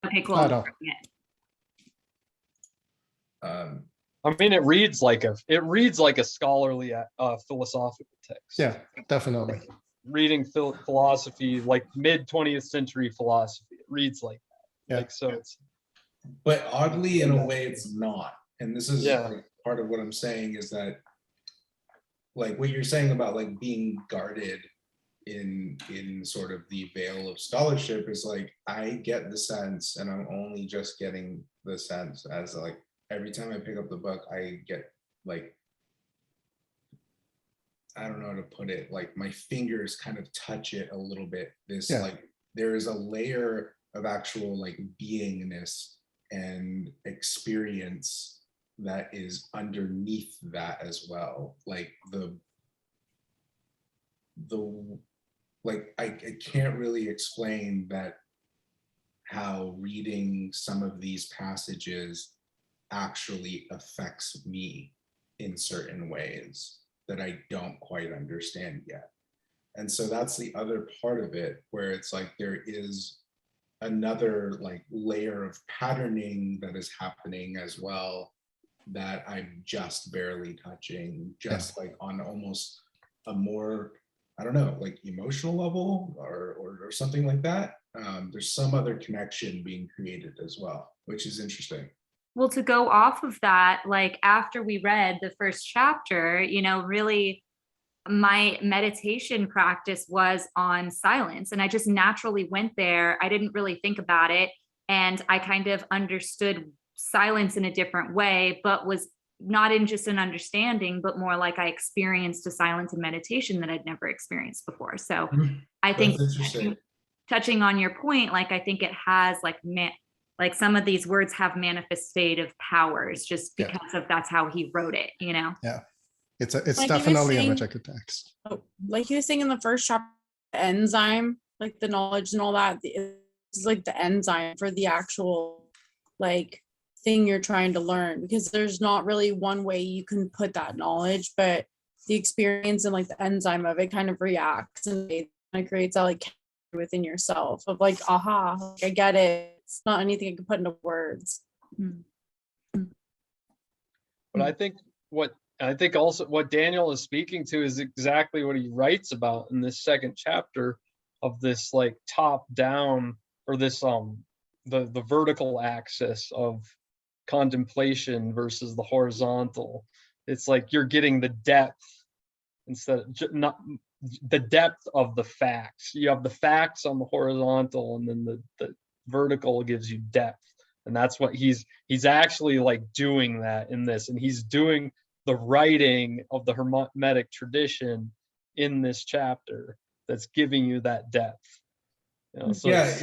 Okay, cool. Not at all. I mean, it reads like a scholarly philosophical text. Yeah, definitely. Reading philosophy, like mid 20th century philosophy, it reads like that. Yeah. Like, so it's, But oddly, in a way, it's not. And this is Yeah. like part of what I'm saying is that, like what you're saying about like being guarded in sort of the veil of scholarship is like, I get the sense, and I'm only just getting the sense as like every time I pick up the book, I get like, I don't know how to put it, like my fingers kind of touch it a little bit. This like, there is a layer of actual like beingness and experience that is underneath that as well. Like like I can't really explain that, how reading some of these passages actually affects me in certain ways that I don't quite understand yet. And so that's the other part of it, where it's like there is another like layer of patterning that is happening as well, that I'm just barely touching, just like on almost a more, I don't know, like emotional level or something like that. There's some other connection being created as well, which is interesting. Well, to go off of that, like after we read the first chapter, you know, really my meditation practice was on silence, and I just naturally went there. I didn't really think about it. And I kind of understood silence in a different way, but was not in just an understanding, but more like I experienced a silence in meditation that I'd never experienced before. So I think touching on your point, like I think it has like some of these words have manifestative powers just because of that's how he wrote it, you know? Yeah, it's like definitely a magical text. Like you were saying in the first chapter, enzyme, like the knowledge and all that, it's like the enzyme for the actual like thing you're trying to learn, because there's not really one way you can put that knowledge, but the experience and like the enzyme of it kind of reacts and it kind of creates that like within yourself of like, aha, like, I get it. It's not anything I can put into words. but I think also what Daniel is speaking to is exactly what he writes about in this second chapter of this like top down, or this the vertical axis of contemplation versus the horizontal. It's like you're getting the depth instead of not the depth of the facts. You have the facts on the horizontal, and then the vertical gives you depth. And that's what he's actually like doing that in this, and he's doing the writing of the Hermetic tradition in this chapter that's giving you that depth. You know, so yeah,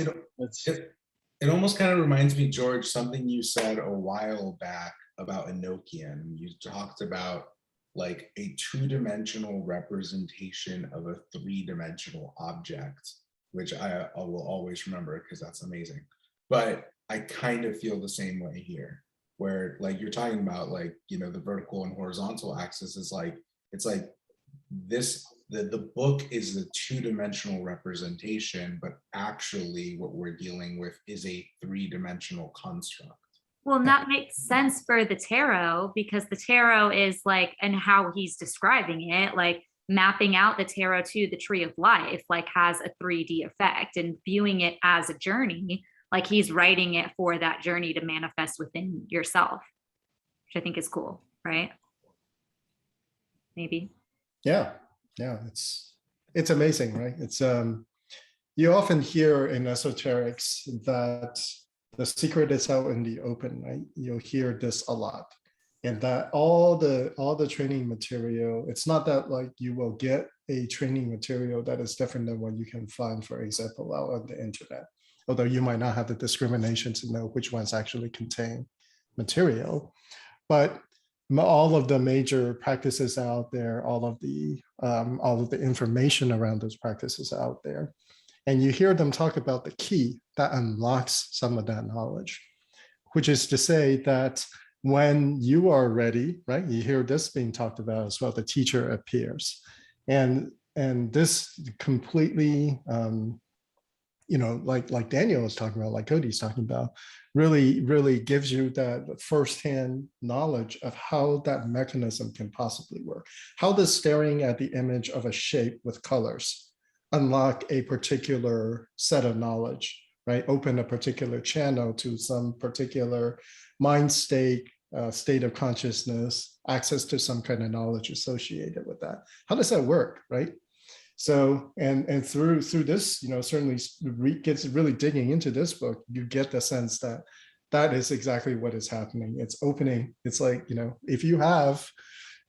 it almost kind of reminds me, George, something you said a while back about Enochian. You talked about like a two-dimensional representation of a three-dimensional object, which I will always remember because that's amazing. But I kind of feel the same way here, where like you're talking about like, you know, the vertical and horizontal axis is like, it's like this, the book is the two-dimensional representation, but actually what we're dealing with is a three-dimensional construct. Well, and that makes sense for the tarot, because the tarot is like, and how he's describing it, like mapping out the tarot to the tree of life, like has a 3D effect, and viewing it as a journey, like he's writing it for that journey to manifest within yourself, which I think is cool, right? Maybe. Yeah, it's amazing, right? It's you often hear in esoterics that the secret is out in the open, right? You'll hear this a lot, and that all the training material, it's not that like you will get a training material that is different than what you can find, for example, out on the internet, although you might not have the discrimination to know which ones actually contain material. But all of the major practices out there, all of the information around those practices out there, and you hear them talk about the key that unlocks some of that knowledge, which is to say that when you are ready, right? You hear this being talked about as well. The teacher appears, and this completely like Daniel was talking about, like Cody's talking about, really gives you that firsthand knowledge of how that mechanism can possibly work. How does staring at the image of a shape with colors unlock a particular set of knowledge, right? Open a particular channel to some particular mind state, state of consciousness, access to some kind of knowledge associated with that. How does that work, right? So, and through this, certainly gets really digging into this book, you get the sense that that is exactly what is happening. It's opening. It's like, if you have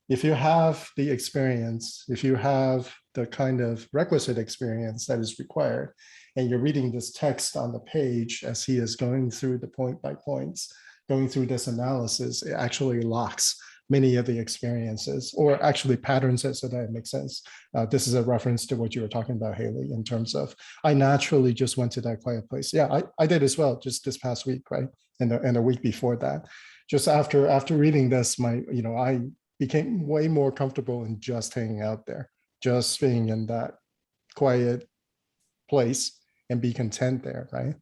the experience, if you have the kind of requisite experience that is required, and you're reading this text on the page as he is going through the point by points, going through this analysis, it actually locks many of the experiences, or actually patterns it so that it makes sense. This is a reference to what you were talking about, Haley, in terms of, I naturally just went to that quiet place. Yeah, I did as well, just this past week, right? And the week before that. Just after reading this, I became way more comfortable in just hanging out there, just being in that quiet place and be content there, right?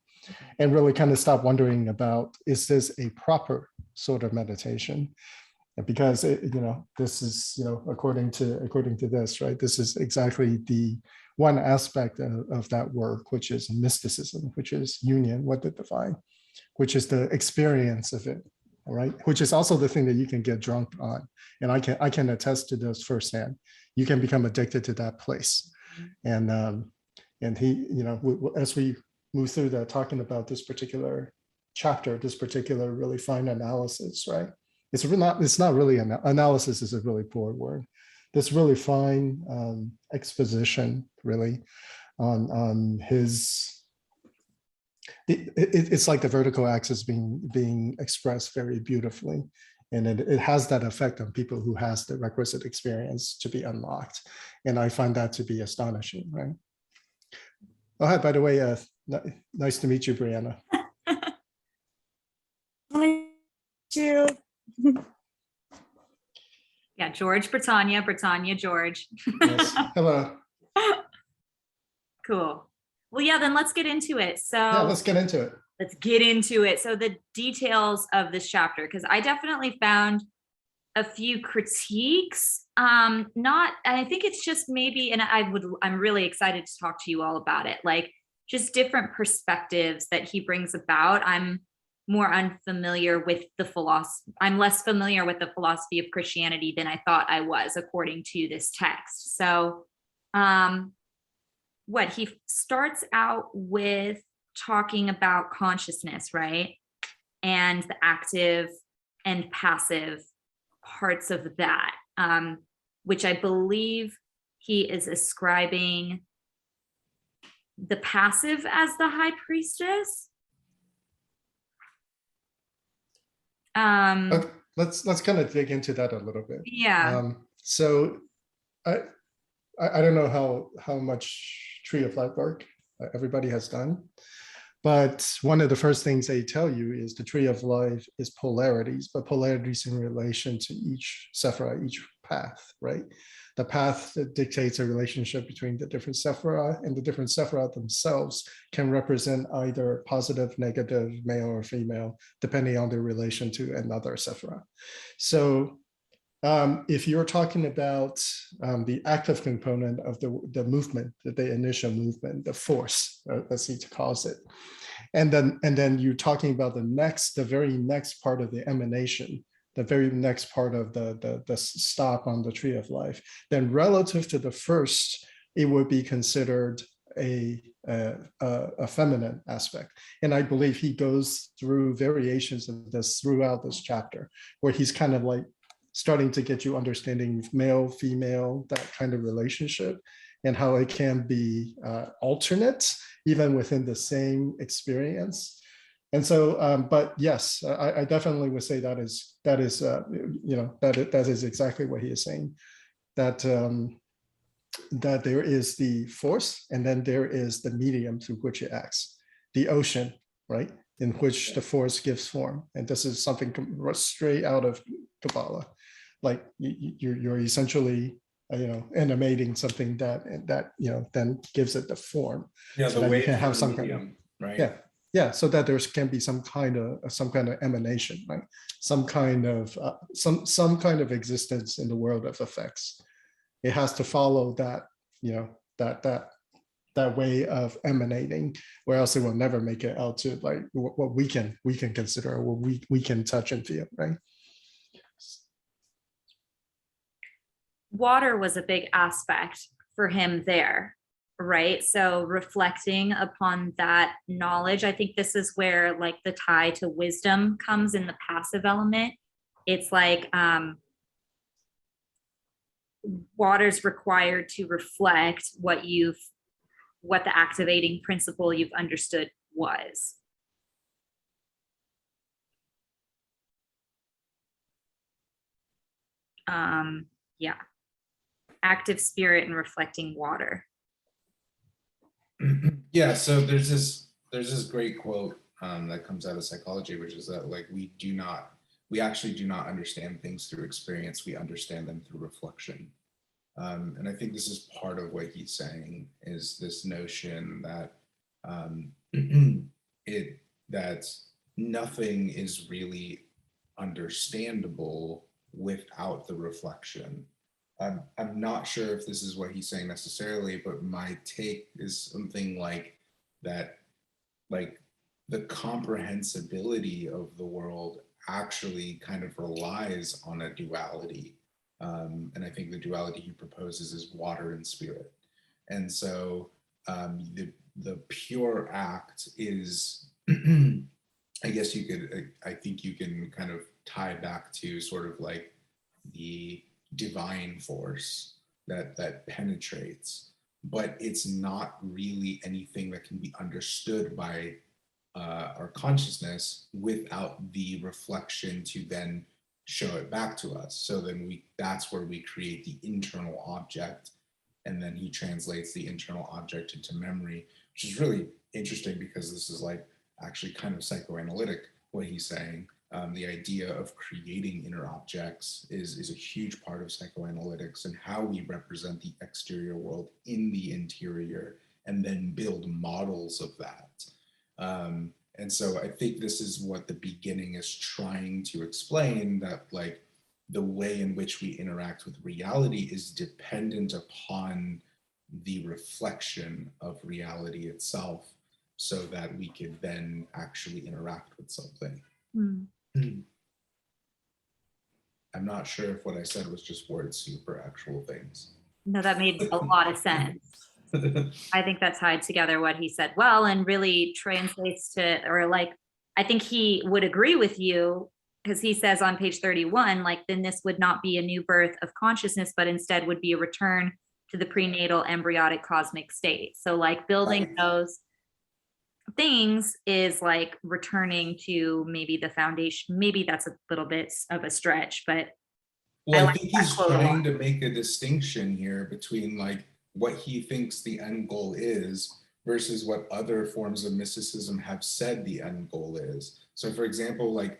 And really kind of stop wondering about, is this a proper sort of meditation? Because this is, according to this, right, this is exactly the one aspect of that work, which is mysticism, which is union, what it define, which is the experience of it, all right, which is also the thing that you can get drunk on. And I can attest to this firsthand. You can become addicted to that place. And he, as we move through that, talking about this particular chapter, this particular really fine analysis, right? It's not really analysis is a really poor word. This really fine exposition, really, on his. It's like the vertical axis being expressed very beautifully, and it has that effect on people who has the requisite experience to be unlocked, and I find that to be astonishing, right? Oh, hi, by the way, nice to meet you, Brianna. Thank you. Yeah, George, Britannia, George. Yes. Hello. Cool. Well, yeah, then let's get into it. So yeah, let's get into it. So the details of this chapter, because I definitely found a few critiques. I think it's just maybe, and I'm really excited to talk to you all about it, like just different perspectives that he brings about. I'm less familiar with the philosophy of Christianity than I thought I was, according to this text. So what he starts out with talking about consciousness, right? And the active and passive parts of that, which I believe he is ascribing the passive as the high priestess. Okay, let's kind of dig into that a little bit. Yeah. So I don't know how much Tree of Life work everybody has done, but one of the first things they tell you is the Tree of Life is polarities, but polarities in relation to each sephira, each path, right? The path that dictates a relationship between the different sephira, and the different sephira themselves can represent either positive, negative, male or female, depending on their relation to another sephira. So if you're talking about the active component of the movement, the initial movement, the force, let's see to cause it, and then you're talking about the very next part of the emanation, the very next part of the stop on the Tree of Life, then relative to the first, it would be considered a feminine aspect. And I believe he goes through variations of this throughout this chapter, where he's kind of like starting to get you understanding male, female, that kind of relationship, and how it can be alternate even within the same experience. And so, but yes, I definitely would say that is exactly what he is saying. That that there is the force, and then there is the medium through which it acts, the ocean, right, in which the force gives form. And this is something straight out of Kabbalah. Like you're essentially animating something that then gives it the form. Yeah, so the that you way can have through some kind of, medium, right? yeah, so that there can be some kind of emanation, right? Some kind of existence in the world of effects. It has to follow that, that way of emanating, or else it will never make it out to like what we can consider, or what we can touch and feel, right? Water was a big aspect for him there, right? So reflecting upon that knowledge, I think this is where like the tie to wisdom comes in the passive element. It's like water's required to reflect what the activating principle you've understood was. Yeah. Active spirit and reflecting water. Yeah, so there's this great quote that comes out of psychology, which is that like we actually do not understand things through experience, we understand them through reflection. And I think this is part of what he's saying, is this notion that that nothing is really understandable without the reflection. I'm not sure if this is what he's saying necessarily, but my take is something like that, like the comprehensibility of the world actually kind of relies on a duality. And I think the duality he proposes is water and spirit. And so the pure act is, I guess I think you can kind of tie back to sort of like the divine force that penetrates, but it's not really anything that can be understood by our consciousness without the reflection to then show it back to us. So then that's where we create the internal object, and then he translates the internal object into memory, which is really interesting because this is like actually kind of psychoanalytic what he's saying. The idea of creating inner objects is a huge part of psychoanalytics, and how we represent the exterior world in the interior and then build models of that. And so I think this is what the beginning is trying to explain, that like the way in which we interact with reality is dependent upon the reflection of reality itself, so that we can then actually interact with something. I'm not sure if what I said was just word soup or actual things. No, that made a lot of sense. I think that tied together what he said well, and really translates to, or like, I think he would agree with you, because he says on page 31, like, then this would not be a new birth of consciousness, but instead would be a return to the prenatal embryonic cosmic state. So like building those things is like returning to maybe the foundation. Maybe that's a little bit of a stretch, but well, I think he's trying to make a distinction here between like what he thinks the end goal is versus what other forms of mysticism have said the end goal is. So for example, like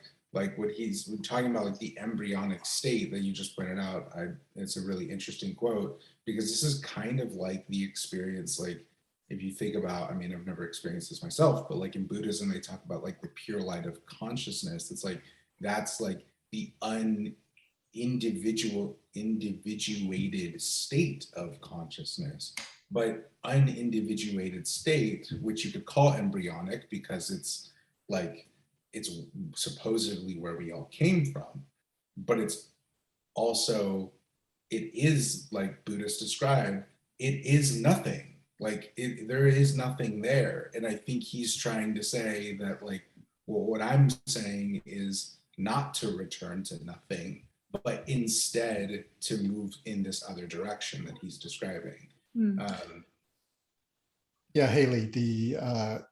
what he's talking about, like the embryonic state that you just pointed out, it's a really interesting quote, because this is kind of like the experience, like if you think about, I mean, I've never experienced this myself, but like in Buddhism, they talk about like the pure light of consciousness. It's like, that's like the individuated state of consciousness. But unindividuated state, which you could call embryonic because it's like, it's supposedly where we all came from, but it's also, it is like Buddhists describe, it is nothing. Like there is nothing there. And I think he's trying to say that like, well, what I'm saying is not to return to nothing, but instead to move in this other direction that he's describing. Yeah, Haley,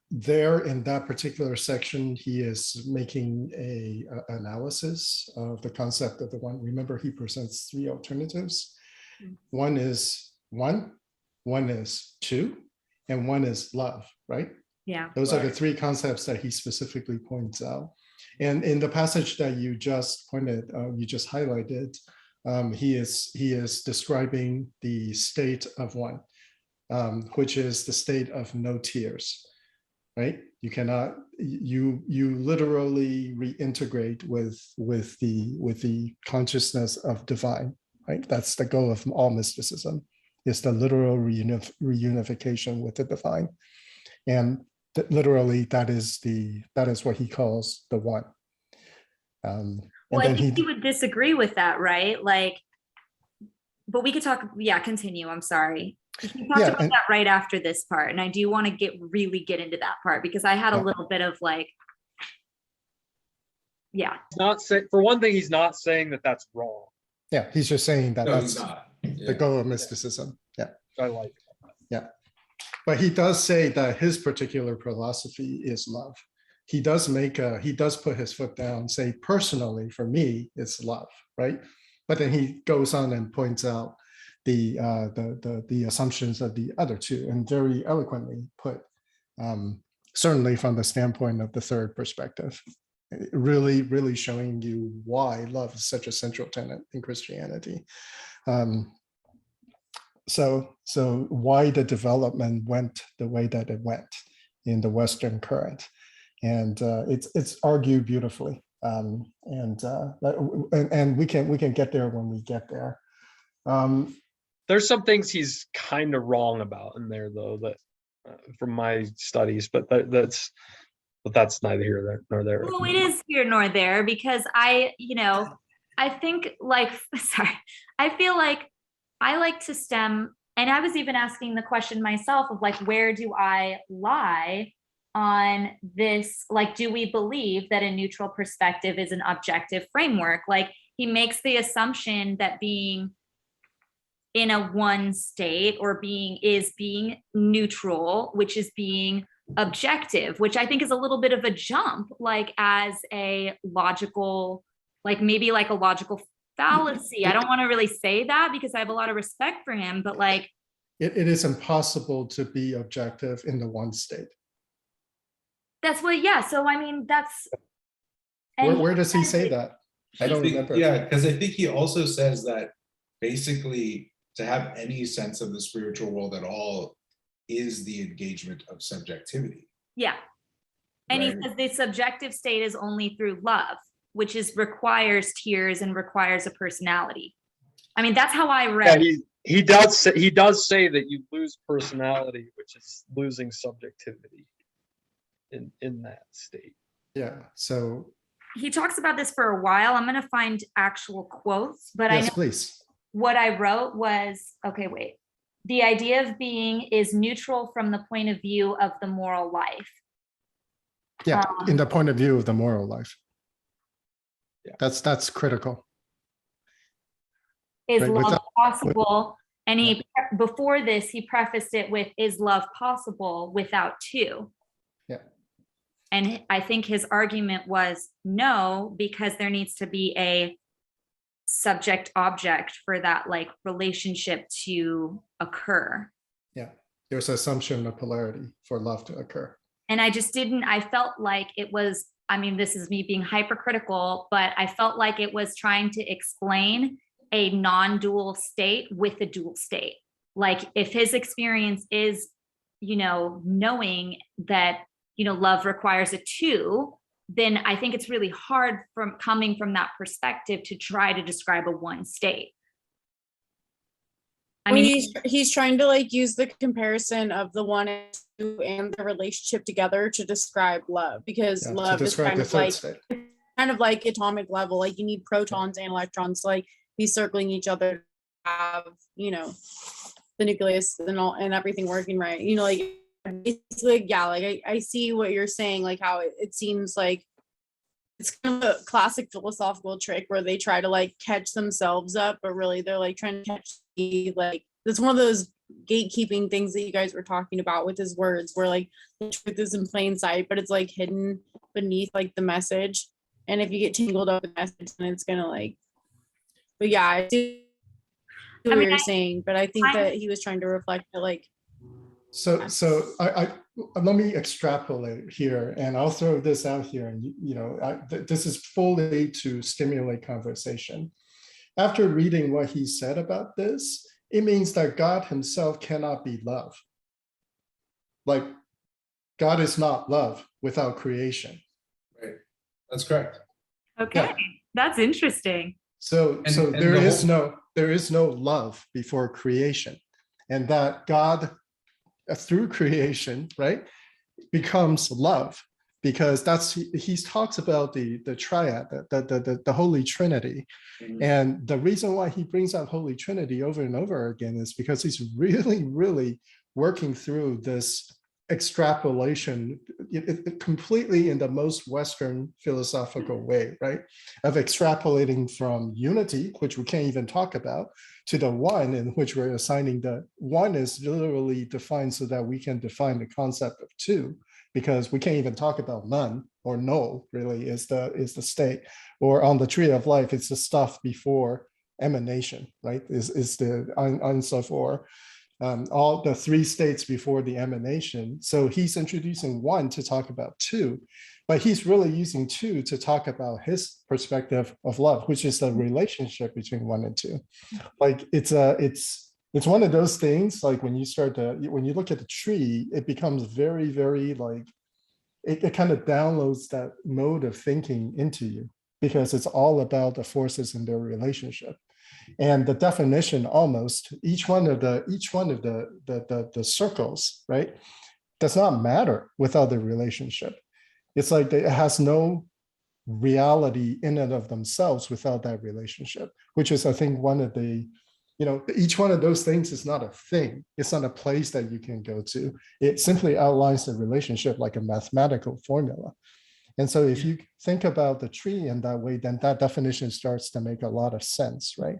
there in that particular section, he is making a analysis of the concept of the one. Remember, he presents three alternatives. One is one is two, and one is love, right? Yeah. Those are the three concepts that he specifically points out. And in the passage that you just pointed, you just highlighted, he is describing the state of one, which is the state of no tears, right? You cannot, you literally reintegrate with the consciousness of divine, right? That's the goal of all mysticism, is the literal reunification with the divine. And literally that is what he calls the one. Well, I think he would disagree with that, right? Like, but we could talk, yeah, continue, I'm sorry. We talked about that right after this part, and I do want to really get into that part, because I had a little bit of like, yeah. Not say, for one thing, he's not saying that that's wrong. Yeah, he's just saying that No, that's he's not. the goal of mysticism. Yeah. I like it. Yeah. But he does say that his particular philosophy is love. He does put his foot down, say, personally, for me, it's love, right? But then he goes on and points out the assumptions of the other two, and very eloquently put, certainly from the standpoint of the third perspective, really, really showing you why love is such a central tenet in Christianity. So why the development went the way that it went in the Western current. And it's argued beautifully, and we can get there when we get there. There's some things he's kind of wrong about in there, though, that from my studies, but that's neither here nor there. Well, it is here nor there, because I think, like, sorry, I feel like I like to stem, and I was even asking the question myself of like, where do I lie on this? Like, do we believe that a neutral perspective is an objective framework? Like, he makes the assumption that being in a one state or being neutral, which is being objective, which I think is a little bit of a jump, like as a logical, like maybe like a logical fallacy. I don't want to really say that because I have a lot of respect for him, but like it is impossible to be objective in the one state. That's what, yeah. So I mean, that's where does he say that? I don't remember. Yeah, because I think he also says that basically to have any sense of the spiritual world at all is the engagement of subjectivity. Yeah. And right? he says the subjective state is only through love, which requires tears and requires a personality. I mean, that's how I read. Yeah, he does say that you lose personality, which is losing subjectivity in that state. Yeah. So he talks about this for a while. I'm going to find actual quotes, but yes, I know please. What I wrote was, okay, wait. The idea of being is neutral from the point of view of the moral life. Yeah, in the point of view of the moral life. Yeah. That's critical. Is right, love possible? And before this, he prefaced it with, is love possible without two? Yeah. And I think his argument was no, because there needs to be a subject object for that like relationship to occur. Yeah, there's an assumption of polarity for love to occur. And I felt like it was, I mean, this is me being hypercritical, but I felt like it was trying to explain a non-dual state with a dual state. Like if his experience is, knowing that, love requires a two, then I think it's really hard from coming from that perspective to try to describe a one state. I mean, he's trying to like use the comparison of the one and two and the relationship together to describe love, because love is kind of like atomic level. Like you need protons and electrons to like be circling each other, have the nucleus and all and everything working right. Like it's like, yeah, like I see what you're saying, like how it seems like it's kind of a classic philosophical trick where they try to like catch themselves up, but really they're like trying to catch like it's one of those gatekeeping things that you guys were talking about with his words, where like the truth is in plain sight, but it's like hidden beneath like the message. And if you get tangled up in the message, then it's gonna like, but yeah, I do what you're saying, but I think that he was trying to reflect that like. So I let me extrapolate here, and I'll throw this out here, and this is fully to stimulate conversation. after reading what he said about this, it means that God himself cannot be love. Like, God is not love without creation. Right. That's correct. Okay, Yeah. that's interesting. So And there the is whole- no love before creation, and that God through creation, right, becomes love, because that's he talks about the triad, the Holy Trinity. Mhm. And the reason why he brings up Holy Trinity over and over again is because he's really working through this extrapolation, completely in the most Western philosophical way, right? Of extrapolating from unity, which we can't even talk about, to the one, in which we're assigning the one is literally defined so that we can define the concept of two, because we can't even talk about none or null, really, is the state. Or on the tree of life, it's the stuff before emanation, right? Is the Ein Sof, or all the three states before the emanation. So he's introducing one to talk about two, but he's really using two to talk about his perspective of love, which is the relationship between one and two. Like it's one of those things, like when you look at the tree, it becomes very like, it kind of downloads that mode of thinking into you, because it's all about the forces in their relationship. And the definition, almost each one of the circles, right, does not matter without the relationship. It's like it has no reality in and of themselves without that relationship, which is, I think, one of the, each one of those things is not a thing. It's not a place that you can go to. It simply outlines the relationship like a mathematical formula. And so if you think about the tree in that way, then that definition starts to make a lot of sense, right?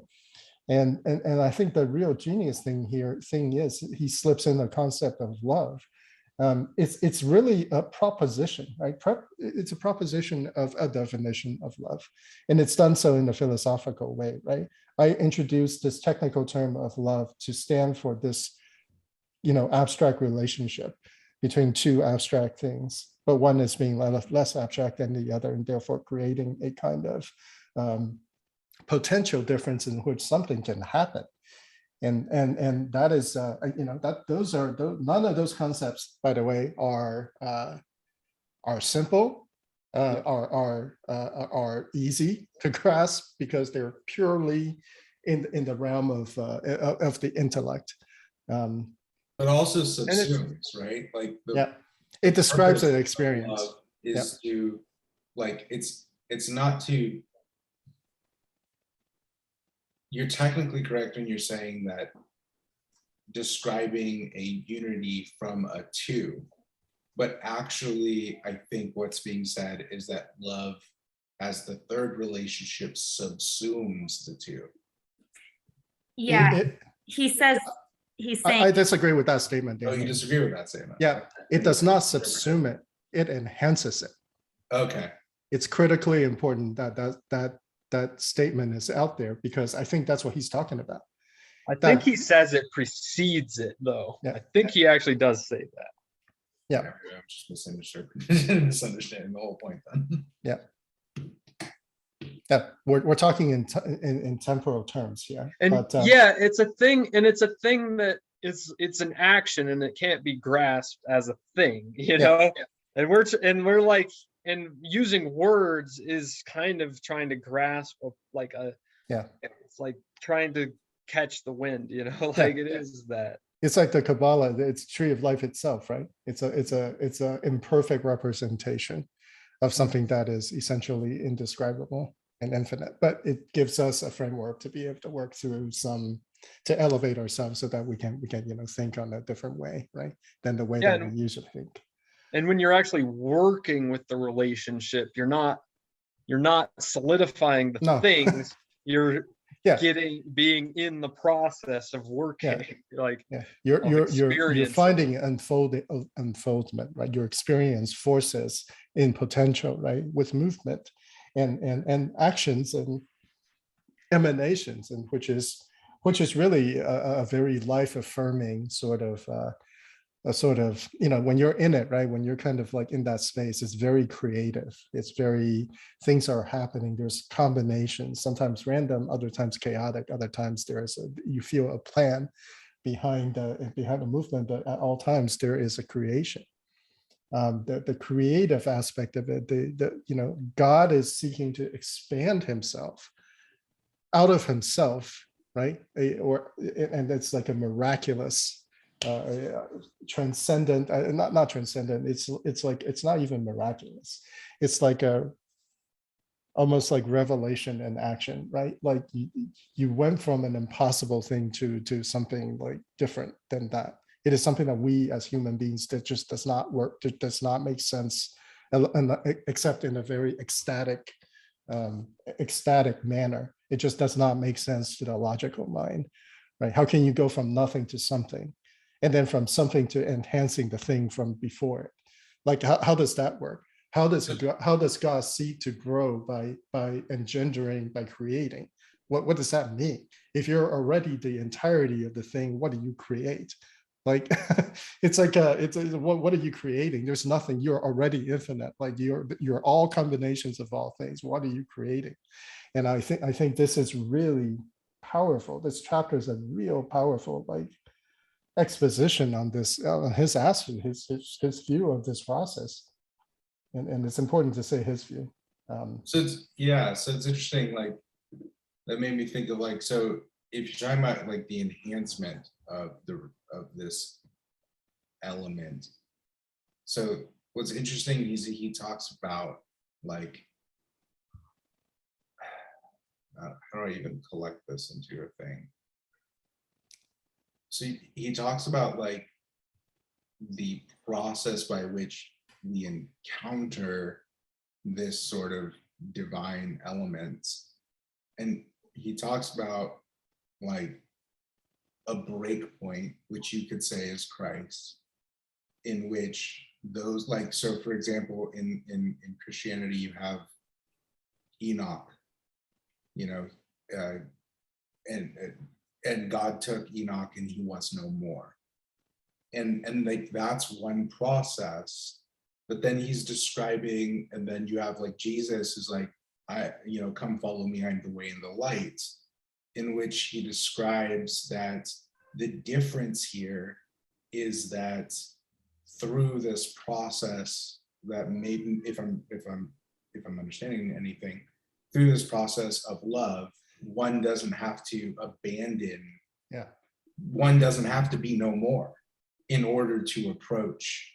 And I think the real genius thing is he slips in the concept of love. It's really a proposition, right? It's a proposition of a definition of love, and it's done so in a philosophical way, right? I introduced this technical term of love to stand for this, abstract relationship between two abstract things, but one is being less abstract than the other, and therefore creating a kind of potential difference in which something can happen. And that is, those are none of those concepts, by the way, are simple, are easy to grasp, because they're purely in the realm of the intellect. But also subsumes, right? Like it describes purpose an of experience. love is to, like, it's not to. You're technically correct when you're saying that describing a unity from a two, but actually, I think what's being said is that love as the third relationship subsumes the two. Yeah, he's saying. I disagree with that statement. Oh, you disagree with that statement? Yeah, it does not subsume it; it enhances it. Okay. It's critically important that statement is out there, because I think that's what he's talking about. I think he says it precedes it, though. Yeah. I think he actually does say that. Yeah. I'm just misunderstanding the whole point then. Yeah. Yeah, we're talking in temporal terms here. And but, it's a thing, and it's a thing that it's an action, and it can't be grasped as a thing, know. And we're like, and using words is kind of trying to grasp it's like trying to catch the wind, like it is that. It's like the Kabbalah, it's tree of life itself, right? It's a imperfect representation of something that is essentially indescribable and infinite, but it gives us a framework to be able to work through to elevate ourselves, so that we can think on a different way, right, than the way that we usually think. And when you're actually working with the relationship, you're not solidifying the things. You're being in the process of working. You're finding unfoldment, right? Your experience forces in potential, right, with movement and actions and emanations, and which is really a very life affirming sort of a sort of, when you're in it, right? When you're kind of like in that space, it's very creative. It's very, things are happening. There's combinations, sometimes random, other times chaotic, other times you feel a plan behind the movement, but at all times there is a creation. The creative aspect of it, God is seeking to expand himself out of himself, right? And it's like a miraculous, transcendent, not transcendent. It's like, it's not even miraculous. It's like almost like revelation and action, right? Like you went from an impossible thing to something like different than that. It is something that we as human beings, that just does not work, that does not make sense, except in a very ecstatic manner. It just does not make sense to the logical mind, right? How can you go from nothing to something, and then from something to enhancing the thing from before it? Like, how does that work? How does God seek to grow by engendering, by creating? What does that mean? If you're already the entirety of the thing, what do you create? Like, it's like what are you creating? There's nothing. You're already infinite. Like you're all combinations of all things. What are you creating? And I think this is really powerful. This chapter is a real powerful like exposition on this, on his aspect, his view of this process. And it's important to say his view. So it's interesting. Like that made me think of like, so if you're talking about like the enhancement of this element, so what's interesting is he talks about like, how do I even collect this into a thing? So he talks about like the process by which we encounter this sort of divine elements, and he talks about like a break point, which you could say is Christ, in which those, like, so for example, in Christianity you have Enoch, and God took Enoch and he was no more, and like that's one process. But then he's describing, and then you have like Jesus is like, come follow me, I'm the way and the light, in which he describes that the difference here is that through this process, that maybe if I'm understanding anything, through this process of love, one doesn't have to abandon, one doesn't have to be no more in order to approach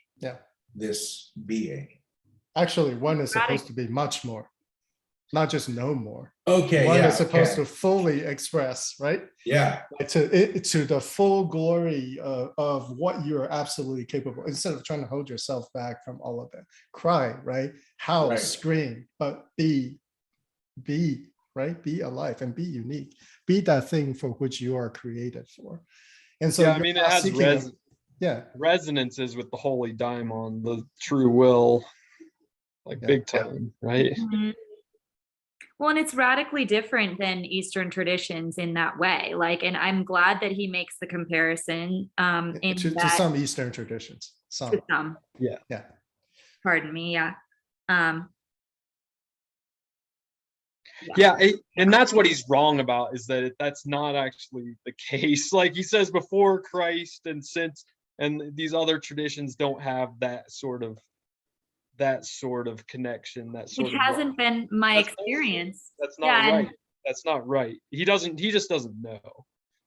this being. Actually, one is supposed to be much more, not just no more. Okay, one is supposed to fully express, right? Yeah. To the full glory of what you're absolutely capable, instead of trying to hold yourself back from all of it. Cry, right? Howl, Right. scream, but be, right? Be alive and be unique. Be that thing for which you are created for. And so I mean, it has resonances with the holy daimon, the true will, like big time, right? Mm-hmm. Well, and it's radically different than Eastern traditions in that way. Like, and I'm glad that he makes the comparison to some Eastern traditions. Some. Yeah. Pardon me. Yeah. And that's what he's wrong about, is that that's not actually the case. Like he says, before Christ and since, and these other traditions don't have that sort of connection. Which hasn't been my experience. That's not right. That's not right. He just doesn't know.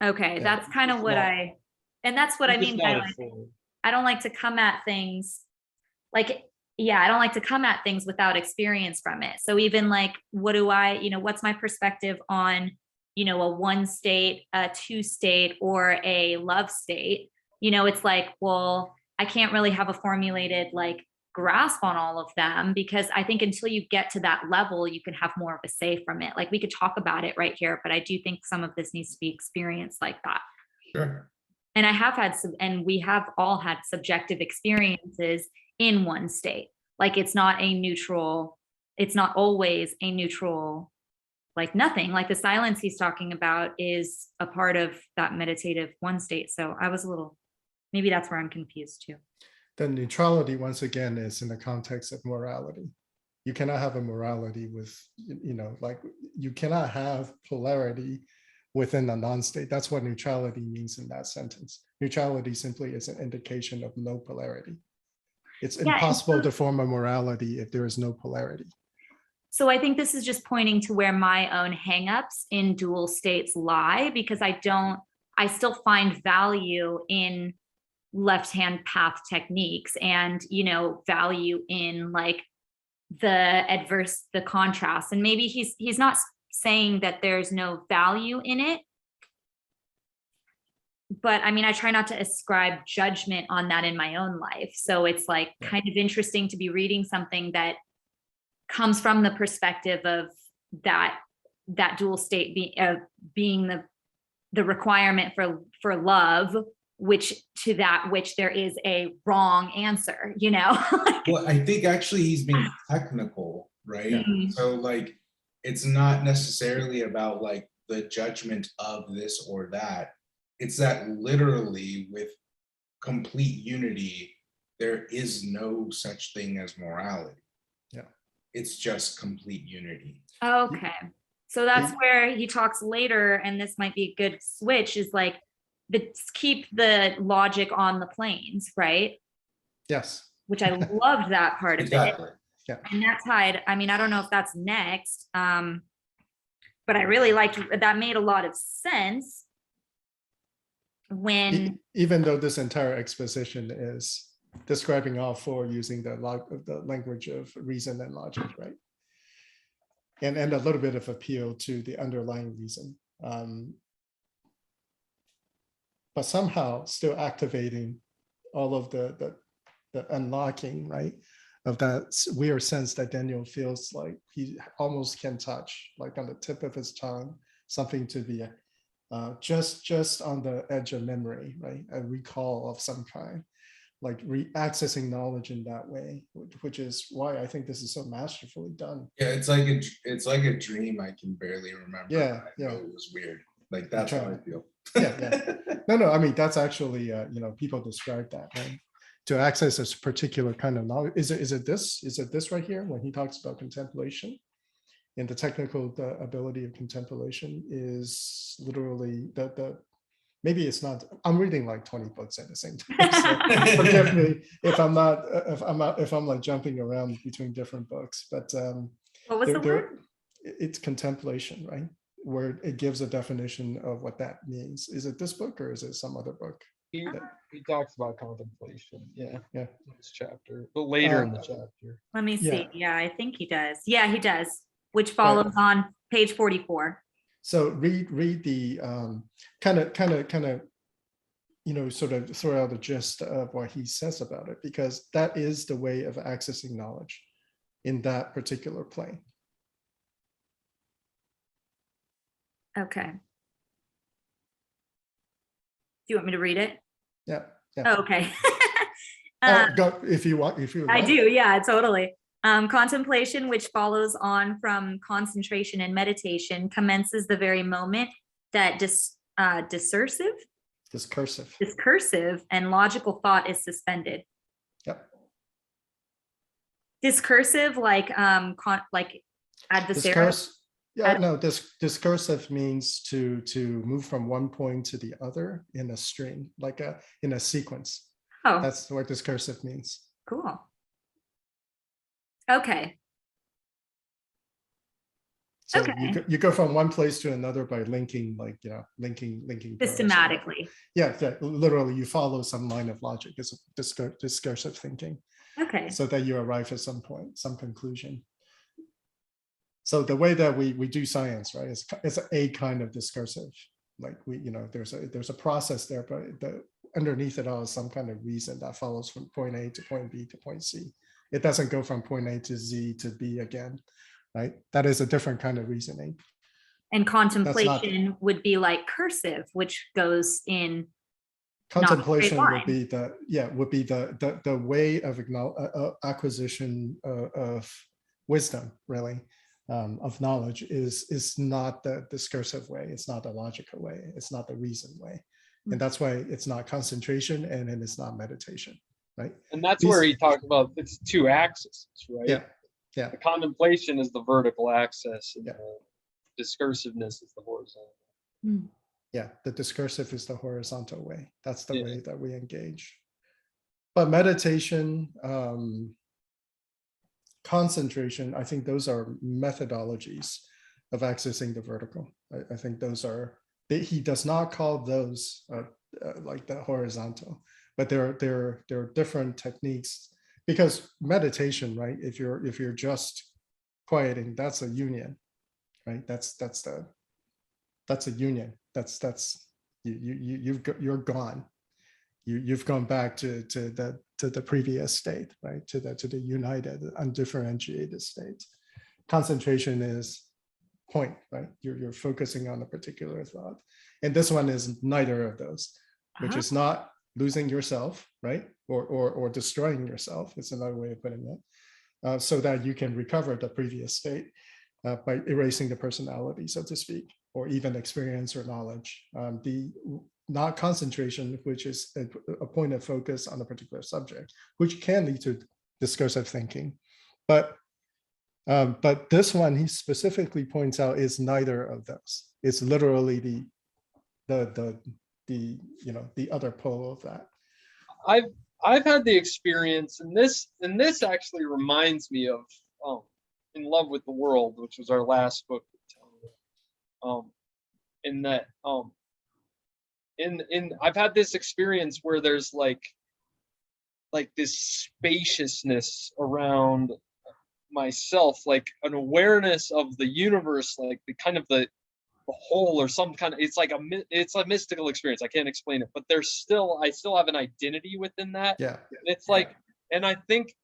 Okay, that's kind of what and that's what I mean by like, I don't like to come at things like, I don't like to come at things without experience from it. So even like, what's my perspective on, a one state, a two state, or a love state? It's like, well, I can't really have a formulated like grasp on all of them, because I think until you get to that level, you can have more of a say from it. Like we could talk about it right here, but I do think some of this needs to be experienced like that. Sure. And I have had some, and we have all had subjective experiences in one state. Like it's not always a neutral, like nothing. Like the silence he's talking about is a part of that meditative one state. So I was a little Maybe that's where I'm confused too. The neutrality, once again, is in the context of morality. You cannot have a morality with, like you cannot have polarity within a non-state. That's what neutrality means in that sentence. Neutrality simply is an indication of no polarity. It's Yeah, impossible to form a morality if there is no polarity. So I think this is just pointing to where my own hangups in dual states lie, because I still find value in left-hand path techniques and, value in like the contrast. And maybe he's not saying that there's no value in it. But I mean, I try not to ascribe judgment on that in my own life. So it's like kind of interesting to be reading something that comes from the perspective of that dual state being the requirement for love, which there is a wrong answer, Well, I think actually he's being technical, right? Mhm. So like, it's not necessarily about like the judgment of this or that. It's that literally with complete unity, there is no such thing as morality. Yeah. It's just complete unity. Okay. So that's The- where he talks later, and this might be a good switch, is like keep the logic on the planes, right? Yes. Which I loved that part of it. Exactly. Yeah. And that tied, I mean, I don't know if that's next, but I really liked that, made a lot of sense when Even though this entire exposition is describing all four using the language of reason and logic, right? And a little bit of appeal to the underlying reason. But somehow still activating all of the unlocking, right? Of that weird sense that Daniel feels like he almost can touch, like on the tip of his tongue, something to be just on the edge of memory, right? A recall of some kind, like accessing knowledge in that way, which is why I think this is so masterfully done. Yeah, it's like a dream I can barely remember. Yeah, but I know it was weird. Like that's how I feel. Yeah. No, I mean, that's actually, people describe that, right? To access this particular kind of knowledge. Is it this right here when he talks about contemplation? And the technical ability of contemplation is literally maybe it's not, I'm reading like 20 books at the same time. So forgive me if I'm like jumping around between different books, but what was the word? it's contemplation, right? Where it gives a definition of what that means. Is it this book or is it some other book? He talks about contemplation. Yeah. Yeah. In this chapter, but later in the chapter. Let me see. Yeah. Yeah, I think he does. Yeah, he does, which follows on page 44. So read the kind of sort of throw out the gist of what he says about it, because that is the way of accessing knowledge in that particular plane. Okay. Do you want me to read it? Yeah. Oh, okay. Go if you want. I do. Yeah, totally. Contemplation, which follows on from concentration and meditation, commences the very moment that discursive and logical thought is suspended. Yep. Discursive, like adversarial. Discursive means to move from one point to the other in a string, like in a sequence. Oh, that's what discursive means. Cool. Okay. So Okay. you go from one place to another by linking, like, linking systematically. Yeah, literally you follow some line of logic. It's discursive thinking. Okay. So that you arrive at some point, some conclusion. So the way that we do science, right, it's a kind of discursive. Like there's a process there, but underneath it all is some kind of reason that follows from point A to point B to point C. It doesn't go from point A to Z to B again, right? That is a different kind of reasoning. And contemplation would be like cursive, which goes in. Contemplation would be the way of acquisition of wisdom, really, of knowledge is not the discursive way. It's not the logical way. It's not the reason way. And that's why it's not concentration and then it's not meditation, right? And that's where he talked about it's two axes, right? Yeah. Yeah. The contemplation is the vertical axis, and Yeah. the discursiveness is the horizontal. Yeah, the discursive is the horizontal way. That's the Yeah. way that we engage. But meditation, concentration, I think those are methodologies of accessing the vertical. I think those are, he does not call those like the horizontal, but there are different techniques, because meditation, right? If you're just quieting, that's a union, right? That's a union. You're gone. You've gone back to the previous state, right? To the united, undifferentiated state. Concentration is point, right? You're focusing on a particular thought, and this one is neither of those, which is not losing yourself, right? Or destroying yourself. It's another way of putting it, so that you can recover the previous state by erasing the personality, so to speak, or even experience or knowledge. The not concentration, which is a point of focus on a particular subject, which can lead to discursive thinking. But this one, he specifically points out, is neither of those. It's literally the other pole of that. I've had the experience, and this actually reminds me of In Love with the World, which was our last book. In that I've had this experience where there's like this spaciousness around myself, like an awareness of the universe, like the kind of the whole, or some kind of, it's a mystical experience. I can't explain it, but I still have an identity within that. Yeah. It's like, and I think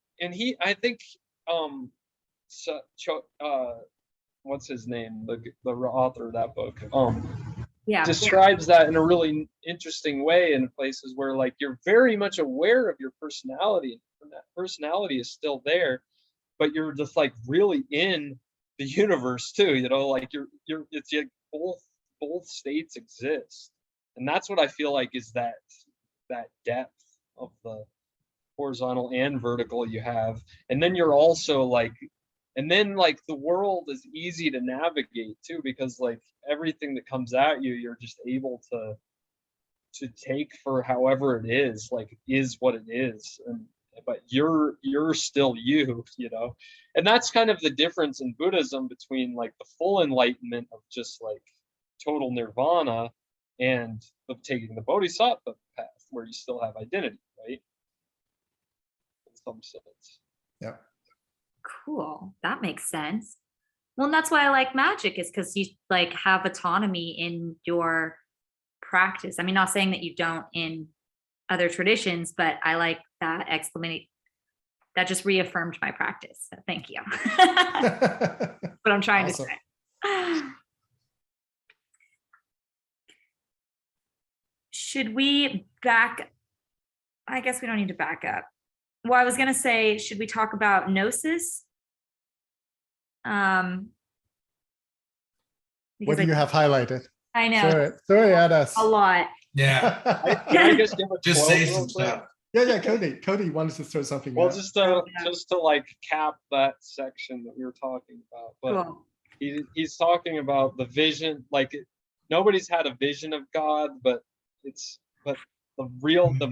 what's his name, the author of that book, describes that in a really interesting way, in places where like you're very much aware of your personality, and that personality is still there, but you're just like really in the universe too, like it's like both states exist. And that's what I feel like is that depth of the horizontal and vertical you have. And then you're also like, and then like the world is easy to navigate too, because like everything that comes at you, you're just able to take for however it is, like is what it is. But you're still you. And that's kind of the difference in Buddhism between like the full enlightenment of just like total nirvana and of taking the bodhisattva path, where you still have identity, right? In some sense. Yeah. Cool. That makes sense. Well, and that's why I like magic, is because you like have autonomy in your practice. I mean, not saying that you don't in other traditions, but I like that explanation. That just reaffirmed my practice. So thank you. What I'm trying Awesome. to say. Should we back? I guess we don't need to back up. Well, I was going to say, should we talk about gnosis? What Because do you have highlighted? I know Throw it at us. a lot. Yeah, Can I just give a just quote say real some quick? stuff. Yeah, Cody wanted to throw something Well, out. just to like cap that section that we were talking about, but Cool. he's talking about the vision. Like nobody's had a vision of God, but the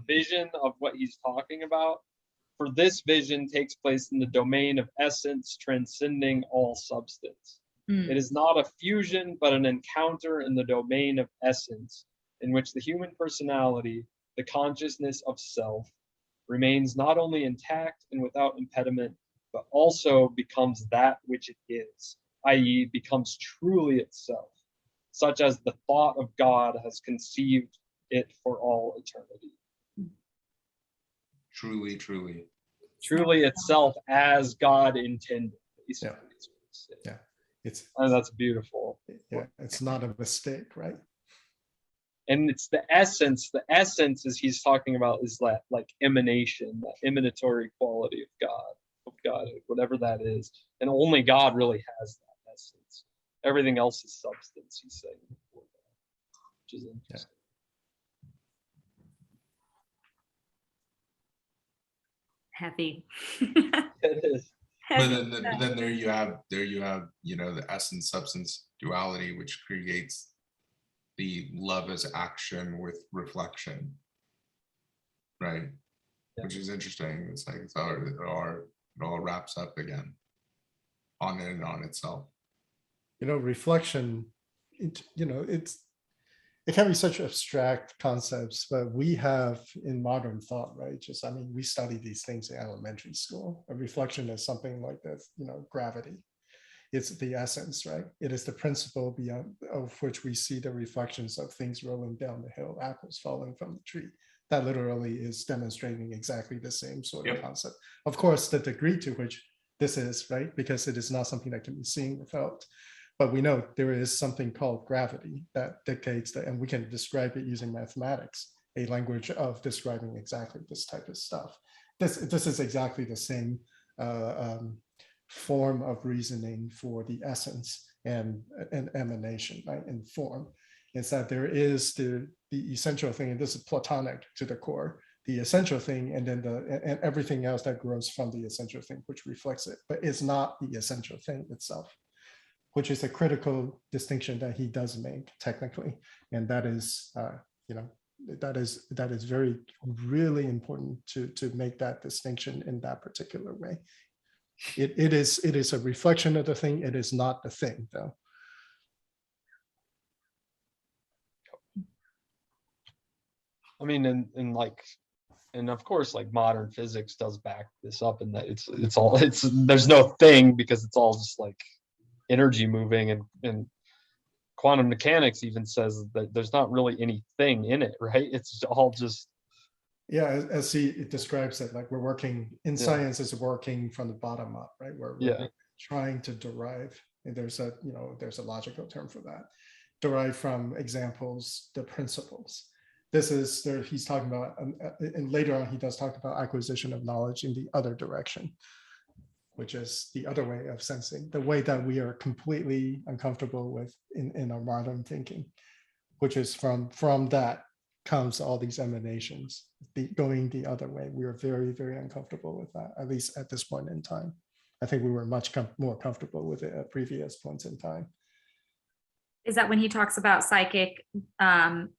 vision of what he's talking about, for this vision, takes place in the domain of essence, transcending all substance. It is not a fusion, but an encounter in the domain of essence, in which the human personality, the consciousness of self, remains not only intact and without impediment, but also becomes that which it is, i.e., becomes truly itself, such as the thought of God has conceived it for all eternity. Truly, truly. Truly itself as God intended. Yeah. Yeah. And that's beautiful. Yeah, it's not a mistake, right? And it's the essence as he's talking about is that like emanation, that emanatory quality of God, whatever that is. And only God really has that essence. Everything else is substance, he's saying, which is interesting. Heavy. It is. But Heavy. then there you have, the essence substance duality, which creates the love as action with reflection, right? Yeah. Which is interesting. It's like it all wraps up again on it and on itself. Reflection, it can be such abstract concepts, but we have in modern thought, right? We study these things in elementary school. A reflection is something like this, gravity. It's the essence, right? It is the principle beyond of which we see the reflections of things rolling down the hill, apples falling from the tree. That literally is demonstrating exactly the same sort of concept. Of course, the degree to which this is, right? Because it is not something that can be seen or felt. But we know there is something called gravity that dictates that, and we can describe it using mathematics, a language of describing exactly this type of stuff. This is exactly the same form of reasoning for the essence and emanation, right? In form, is that there is the essential thing, and this is Platonic to the core, the essential thing, and then and everything else that grows from the essential thing, which reflects it, but it's not the essential thing itself, which is a critical distinction that he does make technically. And that is, that is very, really important to make that distinction in that particular way. It is a reflection of the thing. It is not the thing, though. I mean, and of course, like modern physics does back this up, and that there's no thing because it's all just like energy moving, and quantum mechanics even says that there's not really anything in it, right? It's all just, as he describes it, like we're working in science is working from the bottom up, right? We're trying to derive, and there's a logical term for that, derive from examples, the principles. This is there, he's talking about, and later on he does talk about acquisition of knowledge in the other direction, which is the other way of sensing, the way that we are completely uncomfortable with in our modern thinking, which is from that comes all these emanations, going the other way. We are very, very uncomfortable with that, at least at this point in time. I think we were much more comfortable with it at previous points in time. Is that when he talks about psychic and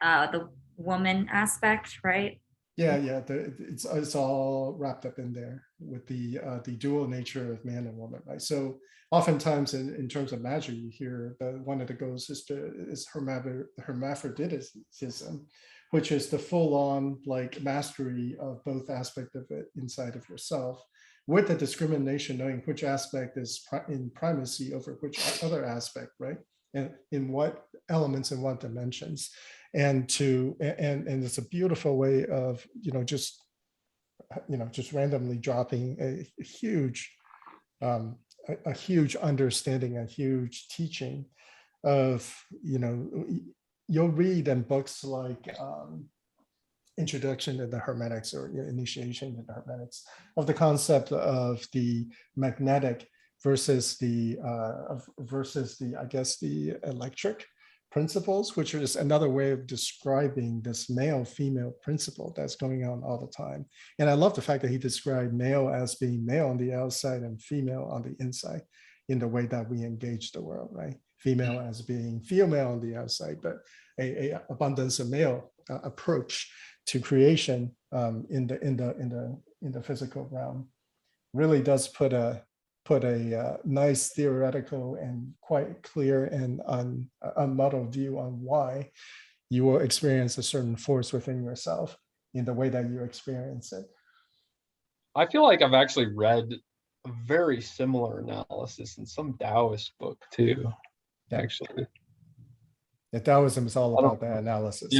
the woman aspect, right? Yeah, it's all wrapped up in there with the dual nature of man and woman, right? So oftentimes in terms of magic, you hear one of the goals is hermaphroditism, which is the full-on like mastery of both aspects of it inside of yourself, with the discrimination, knowing which aspect is in primacy over which other aspect, right? And in what elements and what dimensions. And it's a beautiful way of just randomly dropping a huge understanding, a huge teaching of you'll read in books like Introduction to the Hermetics or Initiation to the Hermetics, of the concept of the magnetic versus the I guess the electric principles, which is another way of describing this male-female principle that's going on all the time. And I love the fact that he described male as being male on the outside and female on the inside in the way that we engage the world, right? Female as being female on the outside, but a abundance of male approach to creation in the physical realm really does put a nice theoretical and quite clear and unmuddled view on why you will experience a certain force within yourself in the way that you experience it. I feel like I've actually read a very similar analysis in some Taoist book too, actually. The Taoism is all about that analysis.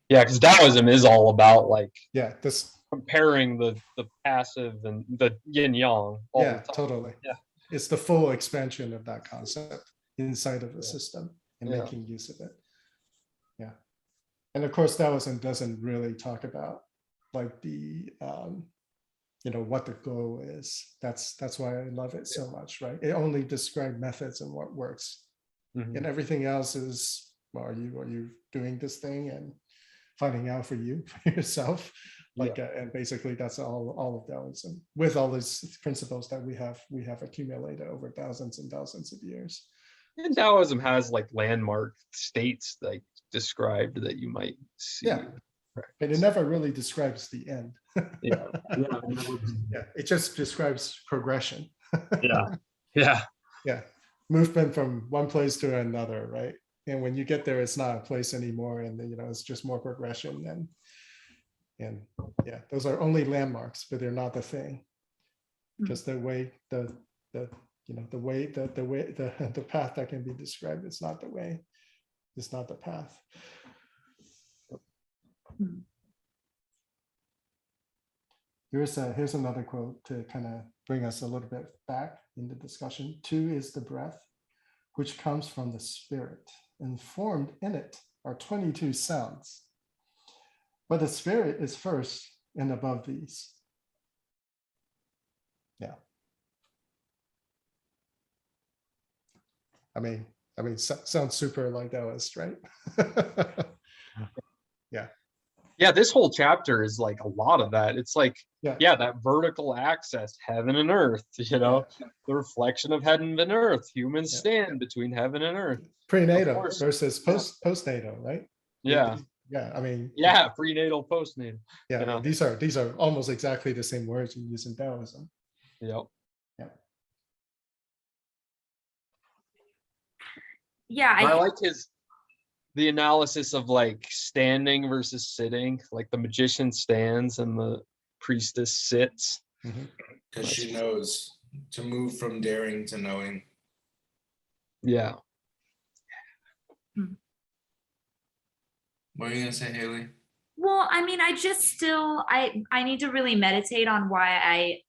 Yeah, because Taoism is all about like comparing the passive and the yin yang. Totally. Yeah, it's the full expansion of that concept inside of the system and making use of it. Yeah, and of course Taoism doesn't really talk about like the what the goal is. That's why I love it so much, right? It only describes methods and what works, and everything else is, well, are you doing this thing and finding out for yourself Like, and basically that's all of Taoism with all these principles that we have accumulated over thousands and thousands of years. And Taoism has like landmark states like described that you might see. Yeah. But it never really describes the end. Yeah. Yeah, it just describes progression. Yeah. Yeah, movement from one place to another, right? And when you get there, it's not a place anymore, and then, it's just more progression. And yeah, those are only landmarks, but they're not the thing. Just the way the path that can be described is not the way. It's not the path. Here's another quote to kind of bring us a little bit back in the discussion. 2 is the breath, which comes from the spirit, and formed in it are 22 sounds. But the spirit is first and above these. Yeah. I mean, sounds super like Taoist, right? Yeah. Yeah, this whole chapter is like a lot of that. It's like, Yeah. that vertical access, heaven and earth, the reflection of heaven and earth. Humans stand between heaven and earth. Prenatal versus postnatal, right? Yeah. Yeah, I mean. Yeah, prenatal, postnatal. Yeah, these are almost exactly the same words you use in Taoism. Yep. Yeah. I like the analysis of like standing versus sitting, like the magician stands and the priestess sits. Because she knows to move from daring to knowing. Yeah. What are you gonna say, Haley? Well, I mean, I need to really meditate on why I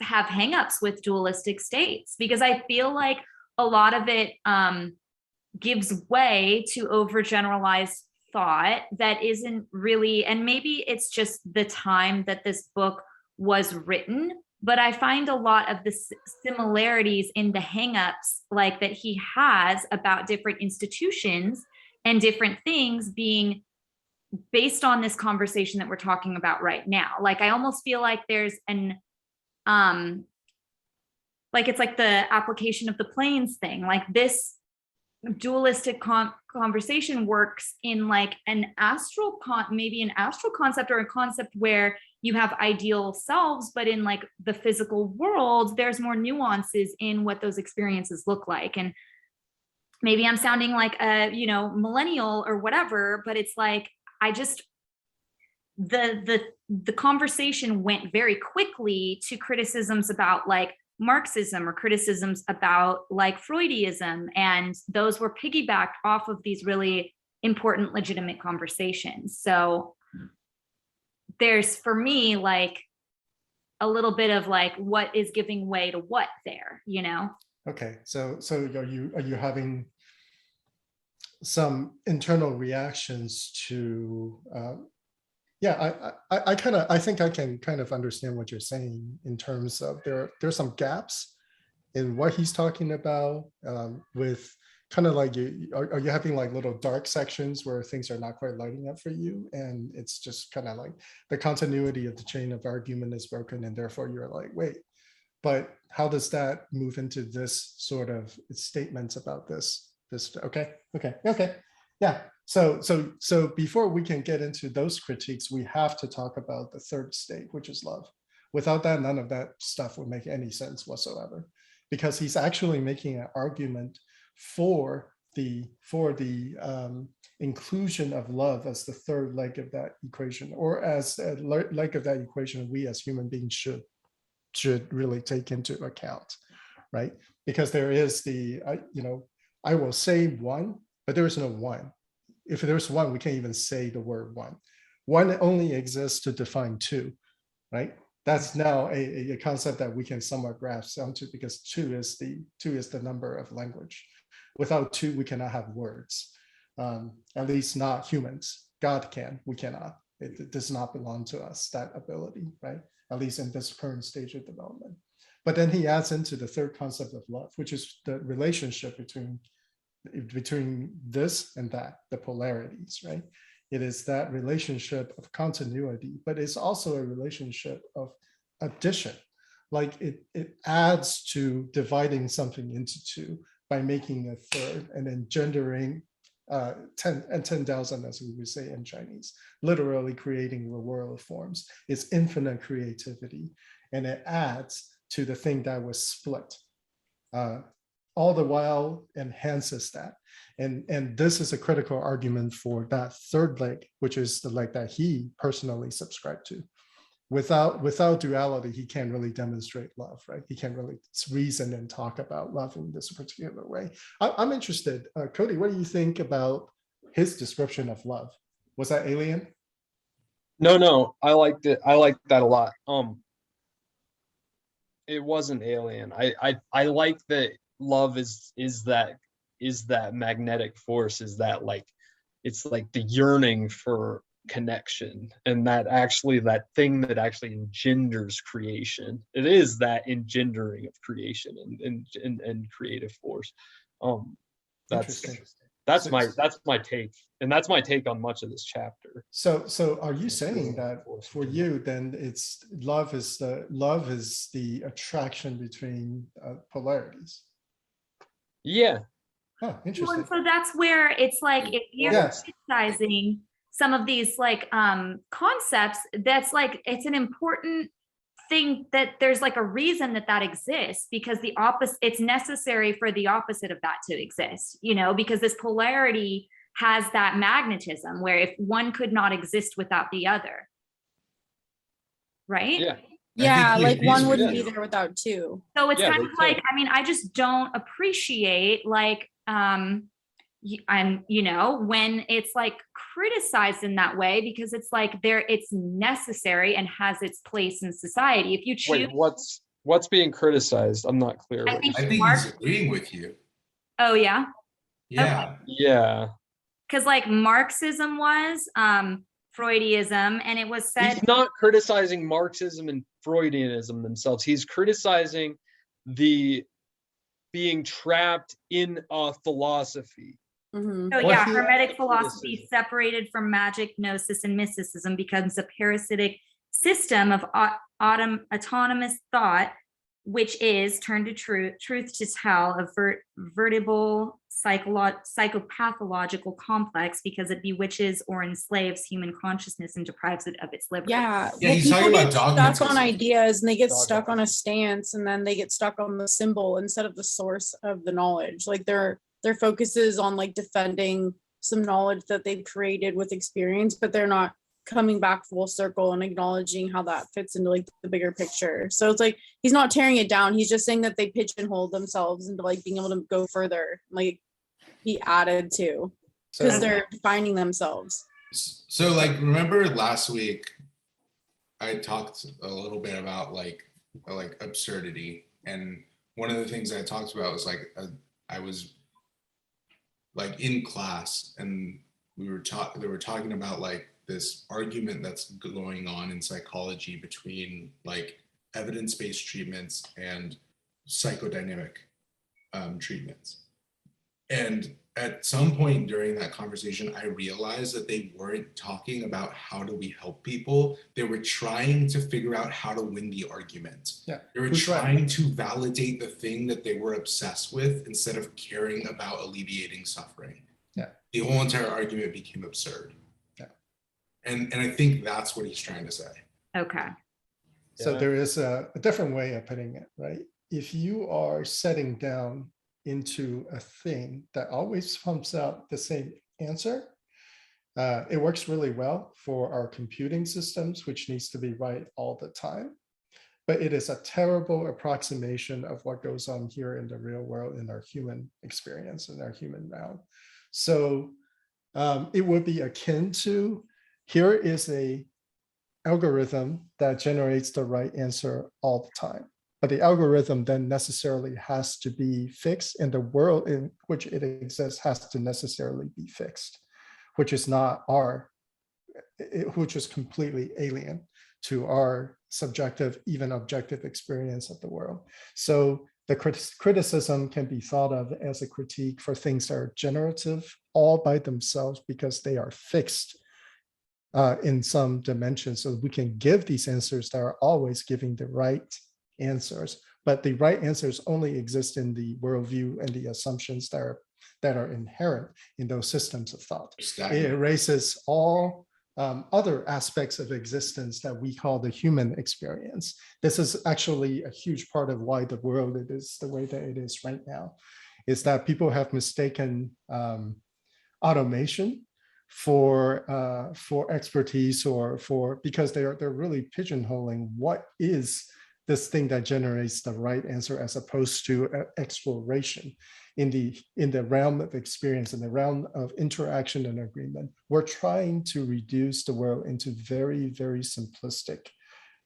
have hangups with dualistic states, because I feel like a lot of it gives way to overgeneralized thought that isn't really, and maybe it's just the time that this book was written, but I find a lot of the similarities in the hangups like that he has about different institutions and different things being based on this conversation that we're talking about right now. Like, I almost feel like there's an like it's like the application of the planes thing. Like, this dualistic conversation works in like an astral concept, or a concept where you have ideal selves, but in like the physical world there's more nuances in what those experiences look like. And maybe I'm sounding like a millennial or whatever, but it's like I just the conversation went very quickly to criticisms about like Marxism or criticisms about like Freudism, and those were piggybacked off of these really important, legitimate conversations. So there's, for me, like a little bit of like what is giving way to what there, Okay, so are you having some internal reactions to I think I can kind of understand what you're saying in terms of there's some gaps in what he's talking about, with kind of like are you having like little dark sections where things are not quite lighting up for you, and it's just kind of like the continuity of the chain of argument is broken, and therefore you're like, wait, but how does that move into this sort of statements about this okay. Yeah. So before we can get into those critiques, we have to talk about the third state, which is love. Without that, none of that stuff would make any sense whatsoever, because he's actually making an argument for the inclusion of love as the third leg of that equation, or as a leg of that equation we as human beings should really take into account, right? Because there is I will say one, but there is no one. If there's one, we can't even say the word one. One only exists to define two, right? That's now a concept that we can somewhat grasp onto, because two is the number of language. Without two, we cannot have words, at least not humans. God can, we cannot. It does not belong to us, that ability, right? At least in this current stage of development. But then he adds into the third concept of love, which is the relationship between this and that, the polarities, right? It is that relationship of continuity, but it's also a relationship of addition. Like it adds to dividing something into two by making a third and then gendering 10 and 10,000, as we would say in Chinese, literally creating the world of forms. It's infinite creativity, and it adds to the thing that was split. All the while enhances that. And this is a critical argument for that third leg, which is the leg that he personally subscribed to. Without duality, he can't really demonstrate love, right? He can't really reason and talk about love in this particular way. I'm interested, Cody, what do you think about his description of love? Was that alien? No, I liked it. I liked that a lot. It wasn't alien. I like that love is that magnetic force, is that like, it's like the yearning for connection, and that thing that actually engenders creation. It is that engendering of creation and creative force. That's Interesting. that's my take, and that's my take on much of this chapter. So are you saying that for you, then it's love is the attraction between polarities? Yeah. Oh, Well, interesting. and so that's where it's like, if you're Yes. criticizing some of these like concepts, that's like, it's an important thing that there's like a reason that exists, because the opposite, it's necessary for the opposite of that to exist, you know, because this polarity has that magnetism where if one could not exist without the other. Right? Yeah. Yeah, he like agrees one with wouldn't be you. there without two. So it's Yeah, kind they of like, can't. I mean, I just don't appreciate like and you know, when it's like criticized in that way, because it's like it's necessary and has its place in society. If you choose, Wait, what's being criticized? I'm not clear. I What you're think I think Mark, he's agreeing with you. oh yeah, Yeah. Yeah. because like Marxism was Freudism, and it was said, He's not criticizing Marxism and Freudianism themselves. He's criticizing the being trapped in a philosophy. Mhm. so Well, yeah, he- Hermetic philosophy Criticism. separated from magic, gnosis, and mysticism becomes a parasitic system of autonomous thought, which is turned to truth to tell, a vertible psychopathological complex, because it bewitches or enslaves human consciousness and deprives it of its liberty. Yeah. Yeah, well, he's people talking about get stuck dogmatism. on ideas and they get Dogmatism. stuck on a stance, and then they get stuck on the symbol instead of the source of the knowledge. Like their focus is on like defending some knowledge that they've created with experience, but they're not coming back full circle and acknowledging how that fits into like the bigger picture. So it's like he's not tearing it down. He's just saying that they pigeonhole themselves into like being able to go further. Like he added to, because So they're defining themselves. So like, remember last week, I talked a little bit about like absurdity, and one of the things I talked about was like I was like in class, and they were talking about like this argument that's going on in psychology between like evidence-based treatments and psychodynamic treatments. And at some point during that conversation, I realized that they weren't talking about how do we help people. They were trying to figure out how to win the argument. yeah, They were who's right? trying to validate the thing that they were obsessed with instead of caring about alleviating suffering. Yeah. The whole entire argument became absurd. Yeah. And I think that's what he's trying to say. Okay. So Yeah. there is a different way of putting it, right? If you are setting down into a thing that always pumps out the same answer, it works really well for our computing systems, which needs to be right all the time. But it is a terrible approximation of what goes on here in the real world, in our human experience, in our human realm. So it would be akin to, here is a algorithm that generates the right answer all the time. But the algorithm then necessarily has to be fixed, and the world in which it exists has to necessarily be fixed, which is not which is completely alien to our subjective, even objective experience of the world. So the criticism can be thought of as a critique for things that are generative all by themselves because they are fixed in some dimension, so we can give these answers that are always giving the right answers. But the right answers only exist in the worldview and the assumptions that are inherent in those systems of thought. It erases all other aspects of existence that we call the human experience. This is actually a huge part of why the world is the way that it is right now, is that people have mistaken automation for expertise, or because they're really pigeonholing what is this thing that generates the right answer, as opposed to exploration in the realm of experience, in the realm of interaction and agreement. We're trying to reduce the world into very, very simplistic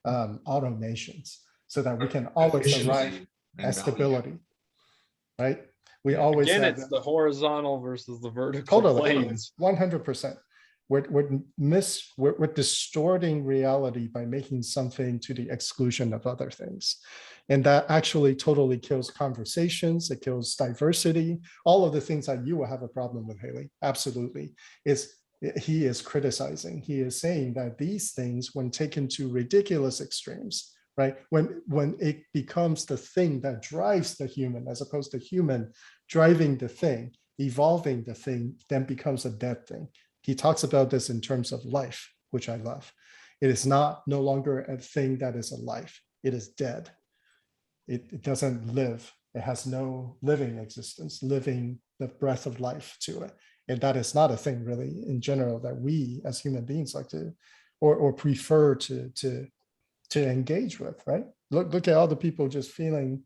automations, so that we can always arrive at stability, right? We always Again, have it's the horizontal versus the vertical totally planes. 100%. We're distorting reality by making something to the exclusion of other things. And that actually totally kills conversations, it kills diversity, all of the things that you will have a problem with, Haley. Absolutely. He is criticizing, he is saying that these things, when taken to ridiculous extremes, right? When it becomes the thing that drives the human, as opposed to human driving the thing, evolving the thing, then becomes a dead thing. He talks about this in terms of life, which I love. It is no longer a thing that is alive. It is dead. It doesn't live. It has no living existence, living the breath of life to it. And that is not a thing really in general that we as human beings like to, or prefer to engage with, right? Look at all the people just feeling,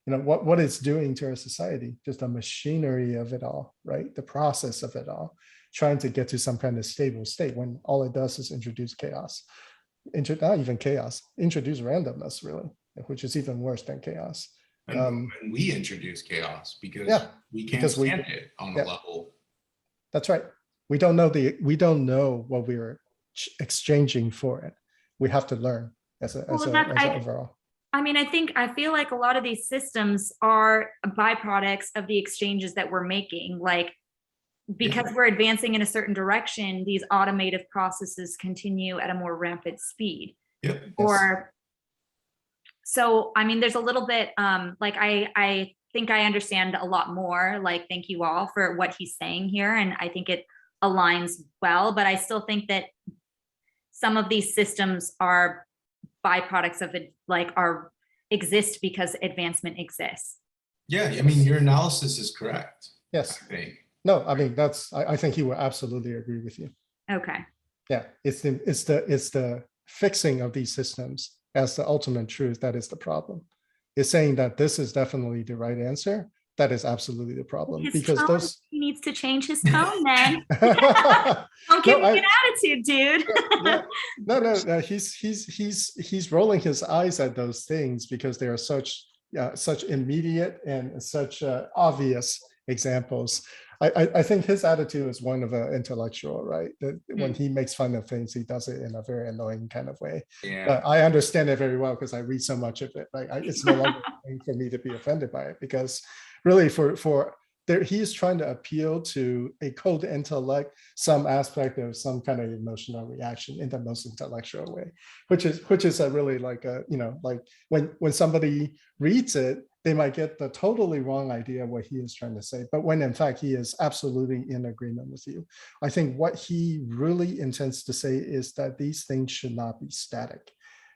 what it's doing to our society, just the machinery of it all, right? The process of it all, trying to get to some kind of stable state, when all it does is introduce chaos. Not even chaos, introduce randomness, really, which is even worse than chaos. And we introduce chaos because we can't because stand it on a level. That's right. We don't know what we're exchanging for it. We have to learn as an overall. I mean, I feel like a lot of these systems are byproducts of the exchanges that we're making. Like, because we're advancing in a certain direction, these automated processes continue at a more rapid speed. So, I mean, there's a little bit, like, I think I understand a lot more, like, thank you all for what he's saying here. And I think it aligns well, but I still think that some of these systems are byproducts of it, like, exist because advancement exists. Yeah, I mean, your analysis is correct. Yes. I think. No, I mean, I think he will absolutely agree with you. Okay. Yeah, it's the fixing of these systems as the ultimate truth that is the problem. It's saying that this is definitely the right answer. That is absolutely the problem. Because those, he needs to change his tone then. Don't give me an attitude, dude. No, he's rolling his eyes at those things because they are such immediate and such obvious examples. I think his attitude is one of an intellectual, right? That when he makes fun of things, he does it in a very annoying kind of way. Yeah. But I understand it very well because I read so much of it. Like, it's no longer a thing for me to be offended by it, because really he is trying to appeal to a cold intellect, some aspect of some kind of emotional reaction in the most intellectual way, which is a really like a, like when somebody reads it, they might get the totally wrong idea of what he is trying to say, but when in fact he is absolutely in agreement with you. I think what he really intends to say is that these things should not be static.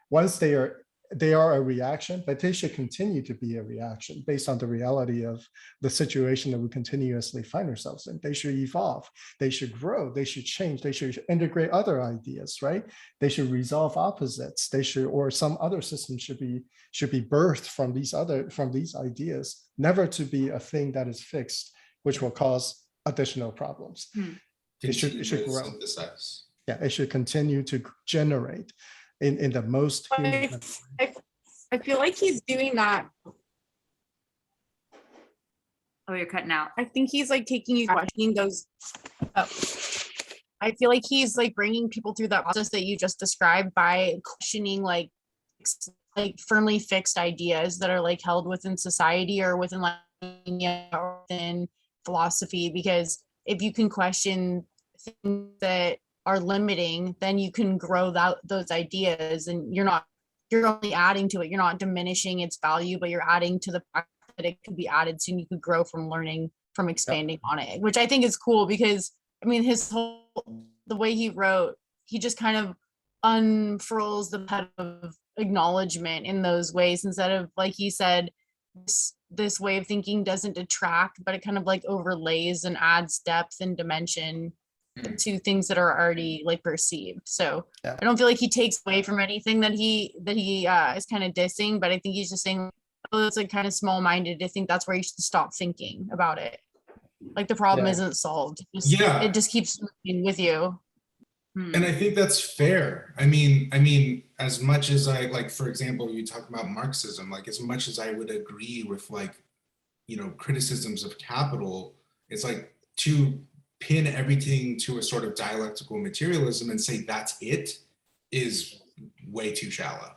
Once they are a reaction, but they should continue to be a reaction based on the reality of the situation that we continuously find ourselves in. They should evolve, they should grow, they should change, they should integrate other ideas, right? They should resolve opposites. Or some other system should be birthed from these ideas, never to be a thing that is fixed, which will cause additional problems. It should grow. Synthesize. Yeah, it should continue to generate in the most human. I feel like he's doing that. Oh, you're cutting out. I think he's like taking you questioning those. I feel like he's like bringing people through that process that you just described by questioning like firmly fixed ideas that are like held within society or within or within philosophy. Because if you can question things that are limiting, then you can grow those ideas, and you're only adding to it. You're not diminishing its value, but you're adding to the fact that it could be added to, and you could grow from learning, from expanding on it, which I think is cool because I mean, the way he wrote, he just kind of unfurls the pet of acknowledgement in those ways, instead of, like he said, this way of thinking doesn't detract, but it kind of like overlays and adds depth and dimension to things that are already like perceived. So I don't feel like he takes away from anything that he is kind of dissing, but I think he's just saying, oh, it's like kind of small-minded to think that's where you should stop thinking about it. Like the problem isn't solved. It just keeps moving with you. And I think that's fair. I mean, as much as I like, for example, you talk about Marxism, like as much as I would agree with like, you know, criticisms of capital, it's like to pin everything to a sort of dialectical materialism and say that's it is way too shallow.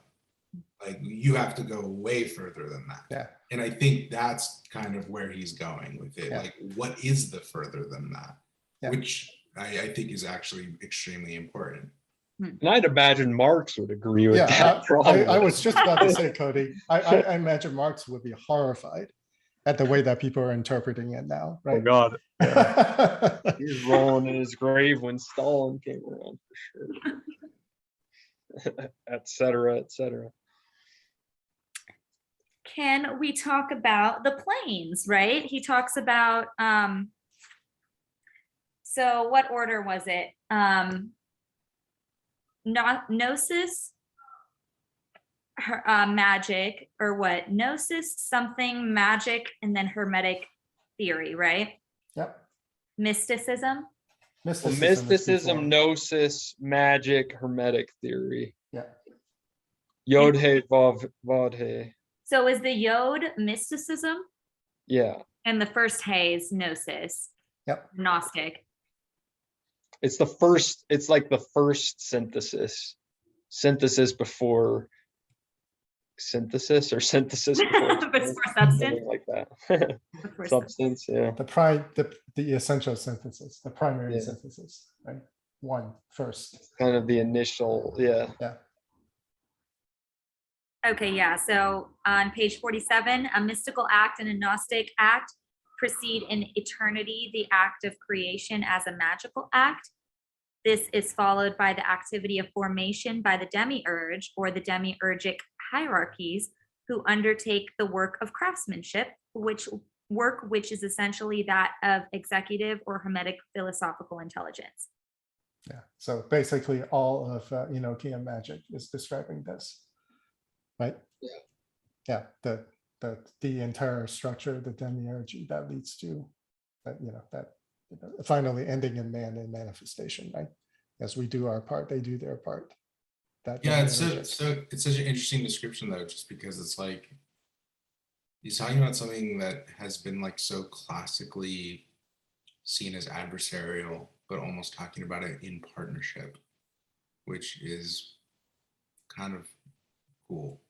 Like you have to go way further than that. Yeah. And I think that's kind of where he's going with it. Like, what is the further than that? Which I think is actually extremely important. And I'd imagine Marx would agree with that. I was just about to say, Cody, I imagine Marx would be horrified at the way that people are interpreting it now, right? Oh God. Yeah. He's rolling in his grave when Stalin came around for sure. Et cetera, et cetera. Can we talk about the planes, right? He talks about, so what order was it? Gnosis, magic, or what? Gnosis, something, magic, and then Hermetic theory, right? Yep. Mysticism. Mysticism, gnosis, magic, Hermetic theory. Yeah. Yod He Vav He. So is the Yod mysticism? Yeah. And the first He is gnosis. Yep. Gnostic. It's like the first synthesis before synthesis, or synthesis before substance, like that. Substance, yeah. The essential synthesis, the primary synthesis, right? One first. Kind of the initial, Yeah. Okay, yeah. So on page 47, a mystical act and a Gnostic act precede in eternity the act of creation as a magical act. This is followed by the activity of formation by the demiurge or the demiurgic hierarchies, who undertake the work of craftsmanship, which is essentially that of executive or Hermetic philosophical intelligence. Yeah. So basically, all of Enochian magic is describing this, right? Yeah. The entire structure, the demiurgy that leads to that finally ending in man in manifestation, right? As we do our part, they do their part. It's such an interesting description though, just because it's like he's talking about something that has been like so classically seen as adversarial, but almost talking about it in partnership, which is kind of cool.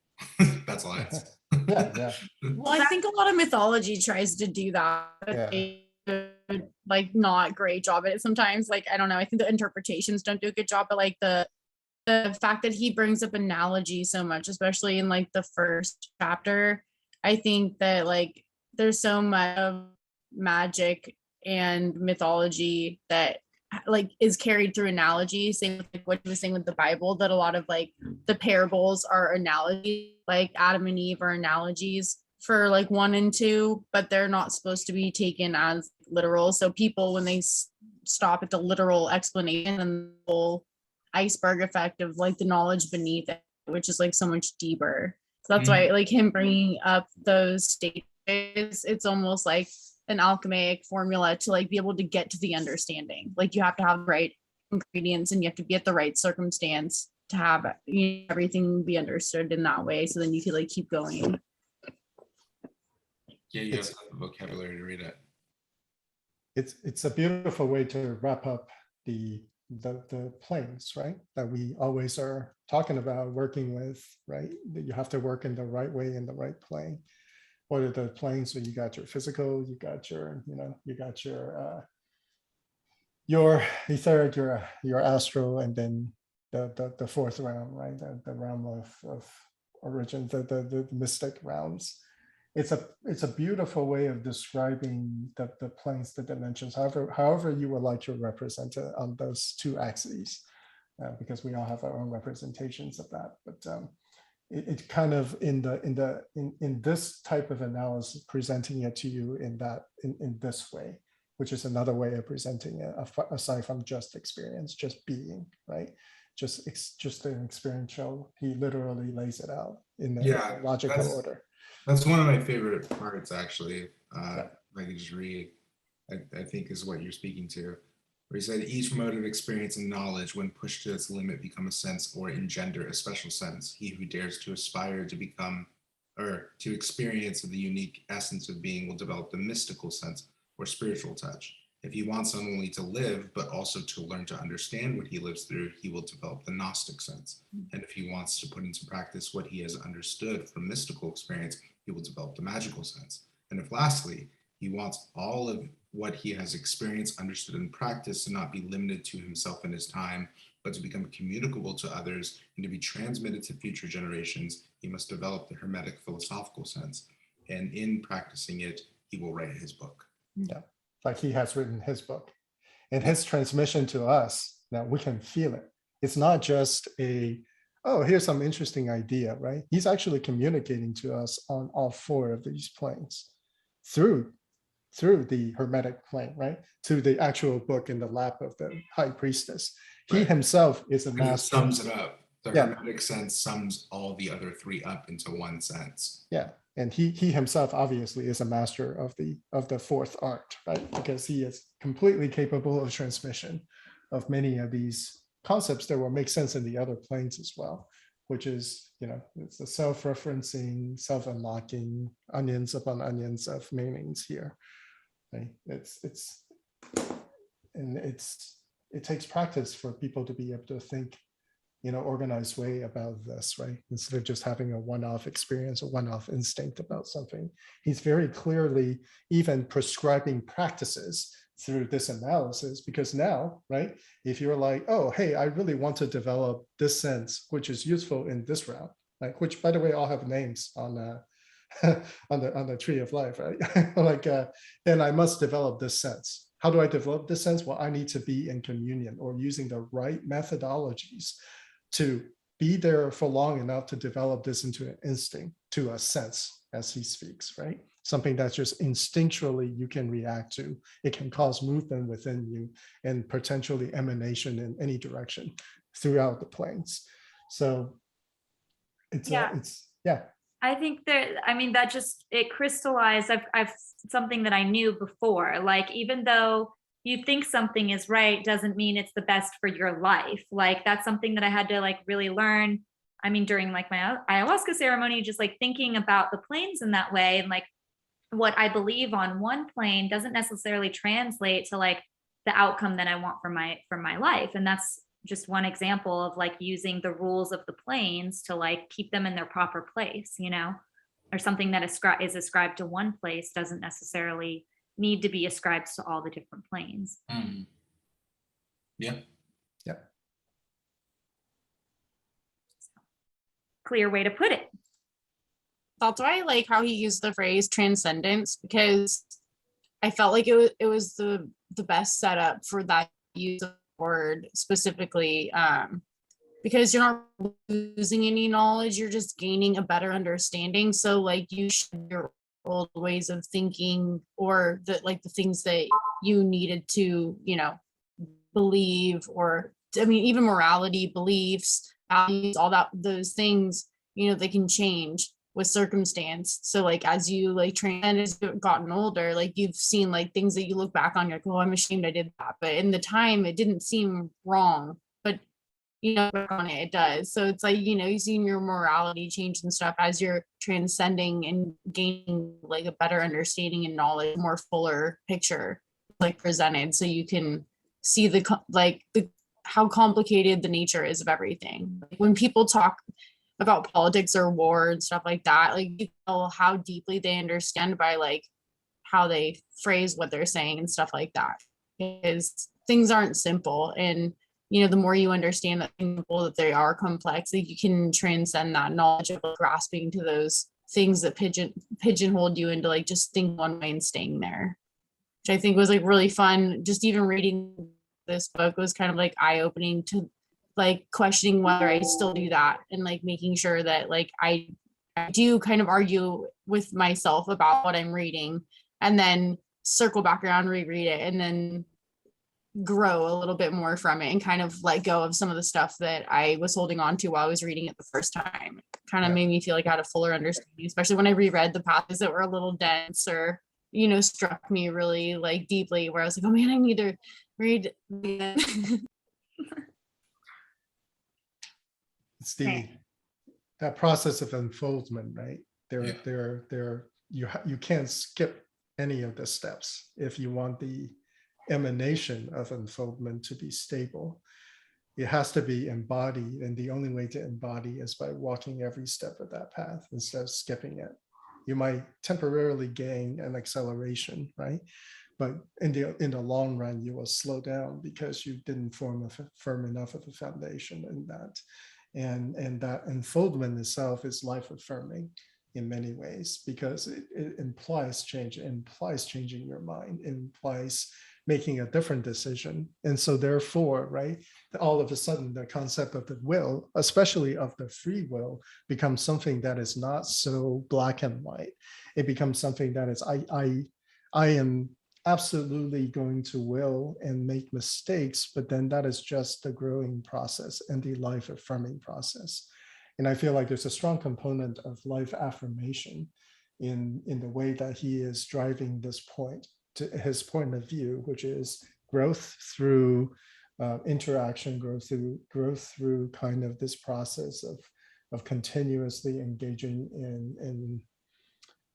That's all I have to say. Yeah. Well, I think a lot of mythology tries to do that. Like not great job at it sometimes. Like, I don't know, I think the interpretations don't do a good job, but like the fact that he brings up analogy so much, especially in like the first chapter, I think that like there's so much of magic and mythology that like is carried through analogy. Same with like what he was saying with the Bible, that a lot of like the parables are analogies, like Adam and Eve are analogies for like 1 and 2, but they're not supposed to be taken as literal. So people, when they stop at the literal explanation and the whole iceberg effect of like the knowledge beneath it, which is like so much deeper. So that's why like him bringing up those stages, it's almost like an alchemic formula to like be able to get to the understanding. Like you have to have the right ingredients and you have to be at the right circumstance to have everything be understood in that way. So then you could like keep going. Yeah, you have the vocabulary to read it. It's a beautiful way to wrap up the planes, right? That we always are talking about working with, right? That you have to work in the right way in the right plane. What are the planes? So you got your physical, you got your, your etheric, your astral, and then the fourth realm, right? The realm of origin, the mystic realms. It's a beautiful way of describing the planes, the dimensions, however you would like to represent it on those two axes, because we all have our own representations of that. But it kind of in this type of analysis, presenting it to you in this way, which is another way of presenting it, aside from just experience, just being, right? Just an experiential. He literally lays it out in the Yeah, logical order. that's one of my favorite parts, actually. Yeah. If I could just read, I think is what you're speaking to, where he said, each mode of experience and knowledge, when pushed to its limit, become a sense or engender a special sense. He who dares to aspire to become or to experience the unique essence of being will develop the mystical sense or spiritual touch. If he wants not only to live, but also to learn to understand what he lives through, he will develop the Gnostic sense. And if he wants to put into practice what he has understood from mystical experience, he will develop the magical sense. And if lastly, he wants all of what he has experienced, understood, and practiced to not be limited to himself and his time, but to become communicable to others and to be transmitted to future generations, he must develop the Hermetic philosophical sense. And in practicing it, he will write his book. Yeah, like he has written his book, and his transmission to us, now we can feel it. It's not just oh, here's some interesting idea, right? He's actually communicating to us on all four of these planes through the Hermetic plane, right? To the actual book in the lap of the High Priestess. He Right. himself is a And it master. sums it up. The Yeah. Hermetic sense sums all the other three up into one sense. Yeah, and he himself obviously is a master of the fourth art, right? Because he is completely capable of transmission of many of these concepts that will make sense in the other planes as well, which is, it's the self-referencing, self-unlocking, onions upon onions of meanings here. Right? It takes practice for people to be able to think organized way about this, right? Instead of just having a one-off experience, a one-off instinct about something. He's very clearly even prescribing practices through this analysis, because now, right, if you're like, oh, hey, I really want to develop this sense, which is useful in this route, like, which by the way, all have names on on the tree of life, right? Like, then I must develop this sense. How do I develop this sense? Well, I need to be in communion or using the right methodologies to be there for long enough to develop this into an instinct, to a sense, as he speaks, right? Something that's just instinctually you can react to. It can cause movement within you and potentially emanation in any direction throughout the planes. So Yeah. I think it crystallized. I've something that I knew before, like, even though you think something is right, doesn't mean it's the best for your life. Like, that's something that I had to really learn. I mean, during my ayahuasca ceremony, just thinking about the planes in that way, and what I believe on one plane doesn't necessarily translate to the outcome that I want for my life. And that's just one example of using the rules of the planes to keep them in their proper place, or something that is ascribed to one place doesn't necessarily need to be ascribed to all the different planes. Mm. Yeah. Yeah. Clear way to put it. That's why I like how he used the phrase transcendence, because I felt like it was the best setup for that use of the word specifically, because you're not losing any knowledge, you're just gaining a better understanding. So you shed your old ways of thinking, or the things that you needed to believe, or even morality, beliefs, values, all those things, they can change with circumstance. So as you train, as you've gotten older, you've seen things that you look back on, you're like, oh, I'm ashamed I did that, but in the time it didn't seem wrong, but back on it does. So it's you've seen your morality change and stuff as you're transcending and gaining a better understanding and knowledge, more fuller picture presented, so you can see the how complicated the nature is of everything. When people talk about politics or war and stuff like that, you know how deeply they understand by how they phrase what they're saying and stuff like that, because things aren't simple. And, you know, the more you understand that they are complex, like you can transcend that knowledge of grasping to those things that pigeonholed you into like just think one way and staying there, which I think was like really fun. Just even reading this book was kind of like eye-opening to like questioning whether I still do that, and like making sure that like I do kind of argue with myself about what I'm reading, and then circle back around, reread it, and then grow a little bit more from it and kind of let go of some of the stuff that I was holding on to while I was reading it the first time. It kind of made me feel like I had a fuller understanding, especially when I reread the passages that were a little dense or, you know, struck me really like deeply, where I was like, oh man, I need to read again. It's that process of unfoldment, right? You can't skip any of the steps if you want the emanation of unfoldment to be stable. It has to be embodied, and the only way to embody is by walking every step of that path instead of skipping it. You might temporarily gain an acceleration, right? But in the long run, you will slow down because you didn't form a firm enough of a foundation in that. And that unfoldment itself is life affirming in many ways, because it implies change, it implies changing your mind, it implies making a different decision. And so therefore, right, all of a sudden the concept of the will, especially of the free will, becomes something that is not so black and white. It becomes something that is, I am absolutely going to will and make mistakes, but then that is just the growing process and the life affirming process. And I feel like there's a strong component of life affirmation in the way that he is driving this point to his point of view, which is growth through interaction, growth through kind of this process of continuously engaging in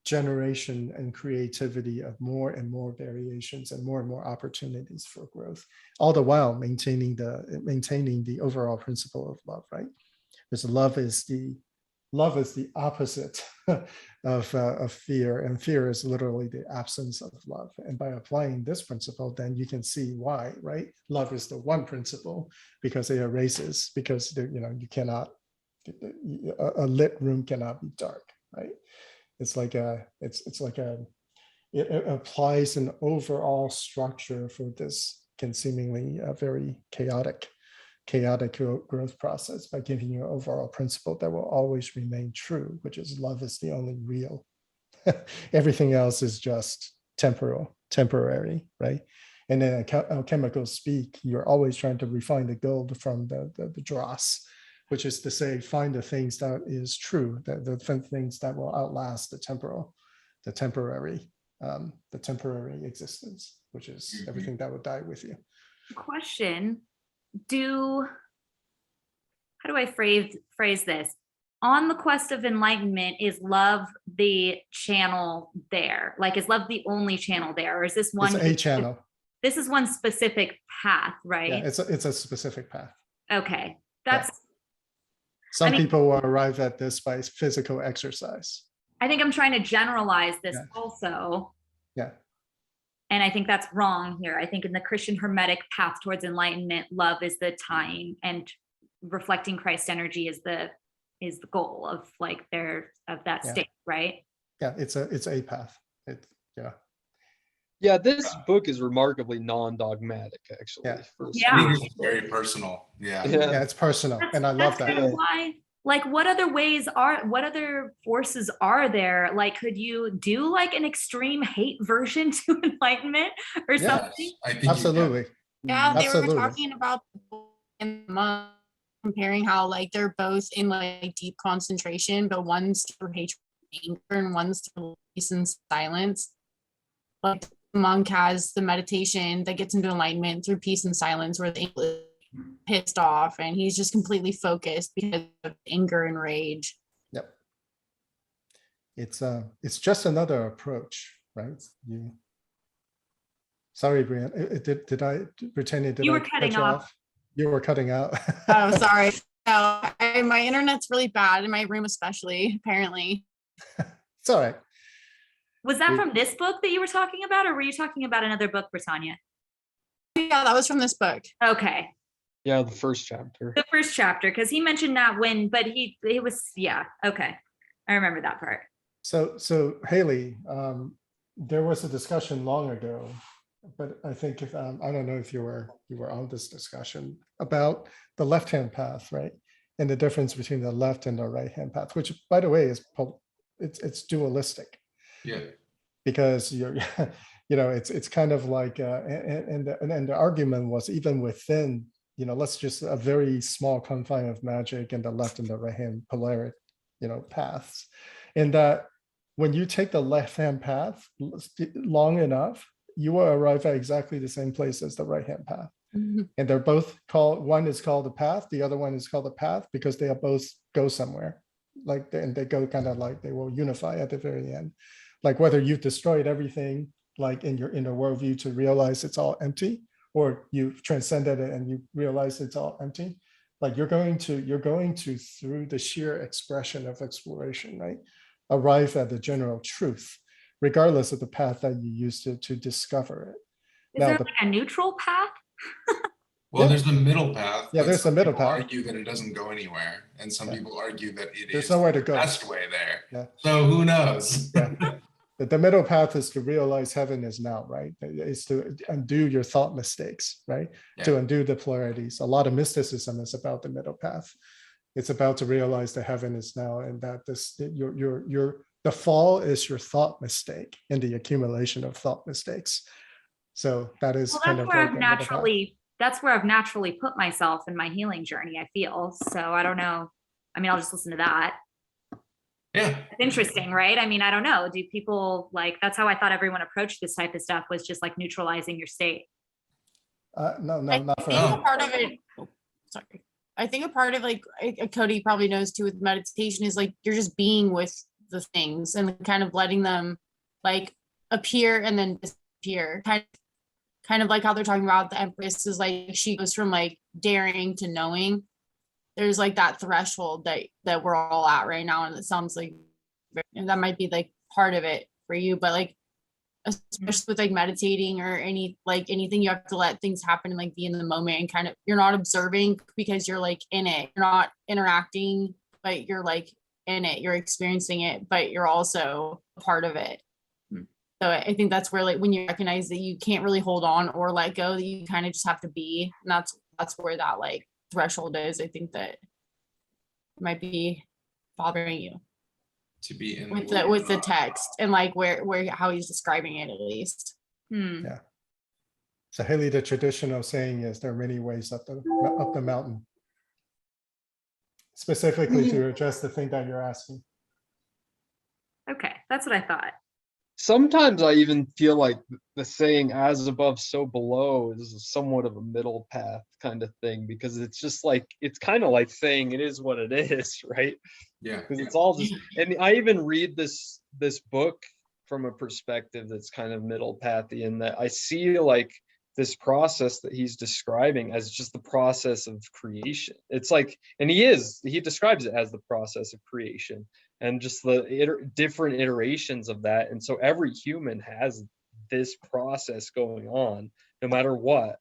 generation and creativity of more and more variations and more opportunities for growth, all the while maintaining the overall principle of love, right? Because love is the opposite of fear, and fear is literally the absence of love. And by applying this principle, then you can see why, right? Love is the one principle, because it erases, because you cannot, a lit room cannot be dark, right? It applies an overall structure for this can seemingly a very chaotic growth process by giving you an overall principle that will always remain true, which is love is the only real. Everything else is just temporary, right? And then alchemical speak, you're always trying to refine the gold from the dross, which is to say, find the things that is true, the things that will outlast the temporary existence, which is everything that will die with you. Question: how do I phrase this? On the quest of enlightenment, is love the channel there? Like, is love the only channel there, or is this one? It's a channel. This is one specific path, right? Yeah, it's a specific path. Okay, that's. Yeah. Some people will arrive at this by physical exercise. I think I'm trying to generalize this also. Yeah. And I think that's wrong here. I think in the Christian Hermetic path towards enlightenment, love is the time, and reflecting Christ energy is the goal of that state, right? Yeah, it's a path. Yeah, this book is remarkably non-dogmatic, actually. Yeah. I think it's very personal. Yeah, it's personal, and I love that. Why? Like, what other forces are there? Like, could you do like an extreme hate version to enlightenment or something? I think absolutely. Yeah, they Absolutely. were talking about comparing how like they're both in like deep concentration, but one's through hatred and anger, and one's through peace and silence. Like the monk has the meditation that gets into enlightenment through peace and silence, where the angel is pissed off and he's just completely focused because of anger and rage. Yep. It's just another approach, right? Sorry, Brian. Did I pretend it? You were cutting off. You were cutting out. Oh, sorry. No, my internet's really bad in my room, especially, apparently. It's all right. Was that from this book that you were talking about, or were you talking about another book, Britannia? yeah, that was from this book. Okay. Yeah, the first chapter. The first chapter, because he mentioned that but it was, yeah, okay. I remember that part. So Haley, there was a discussion long ago, but I think if I don't know if you were on this discussion about the left-hand path, right? And the difference between the left and the right-hand path, which by the way is it's dualistic. Yeah. Because you're it's kind of like and the argument was even within let's just a very small confine of magic and the left and the right hand polarity paths, and that when you take the left hand path long enough, you will arrive at exactly the same place as the right hand path. And they're both called, one is called the path, the other one is called the path, because they are both go somewhere, and they go kind of like they will unify at the very end. Like whether you've destroyed everything like in your inner worldview to realize it's all empty, or you've transcended it and you realize it's all empty, like you're going to through the sheer expression of exploration, right, arrive at the general truth, regardless of the path that you used to discover it. Is there like a neutral path? Well, Yeah. there's the middle path. Yeah, but there's some the middle people path. argue that it doesn't go anywhere, and some people argue that There's is nowhere to the go. best way there. Yeah. So who knows? Yeah. The middle path is to realize heaven is now, right? It's to undo your thought mistakes, right? Yeah. To undo the polarities. A lot of mysticism is about the middle path. It's about to realize that heaven is now, and that the fall is your thought mistake and the accumulation of thought mistakes. So that is kind of like that's where I've naturally put myself in my healing journey, I feel. So I don't know. I mean, I'll just listen to that. Yeah. It's interesting, right? I mean, I don't know. Do people that's how I thought everyone approached this type of stuff, was just like neutralizing your state. No, I not for think me. a part of it, sorry. I think a part of Cody probably knows too with meditation is like you're just being with the things and kind of letting them like appear and then disappear. Kind of like how they're talking about the Empress is like she goes from like daring to knowing. There's like that threshold that we're all at right now, and it sounds like that might be like part of it for you, but like especially with like meditating or anything, you have to let things happen and like be in the moment, and kind of you're not observing because you're like in it, you're not interacting, but you're like in it, you're experiencing it, but you're also a part of it. So I think that's where like when you recognize that you can't really hold on or let go, that you kind of just have to be, and that's where that like threshold is. I think that might be bothering you To be in with the text and like where how he's describing it at least. Yeah. So Haley, the traditional saying is there are many ways up the mountain. Specifically to address the thing that you're asking. Okay, that's what I thought. Sometimes I even feel like the saying "as above, so below" is somewhat of a middle path kind of thing, because it's just like it's kind of like saying it is what it is, right? Yeah. Because it's all just, and I even read this book from a perspective that's kind of middle pathy, in that I see like this process that he's describing as just the process of creation. It's like, and he describes it as the process of creation, and just the different iterations of that. And so every human has this process going on no matter what.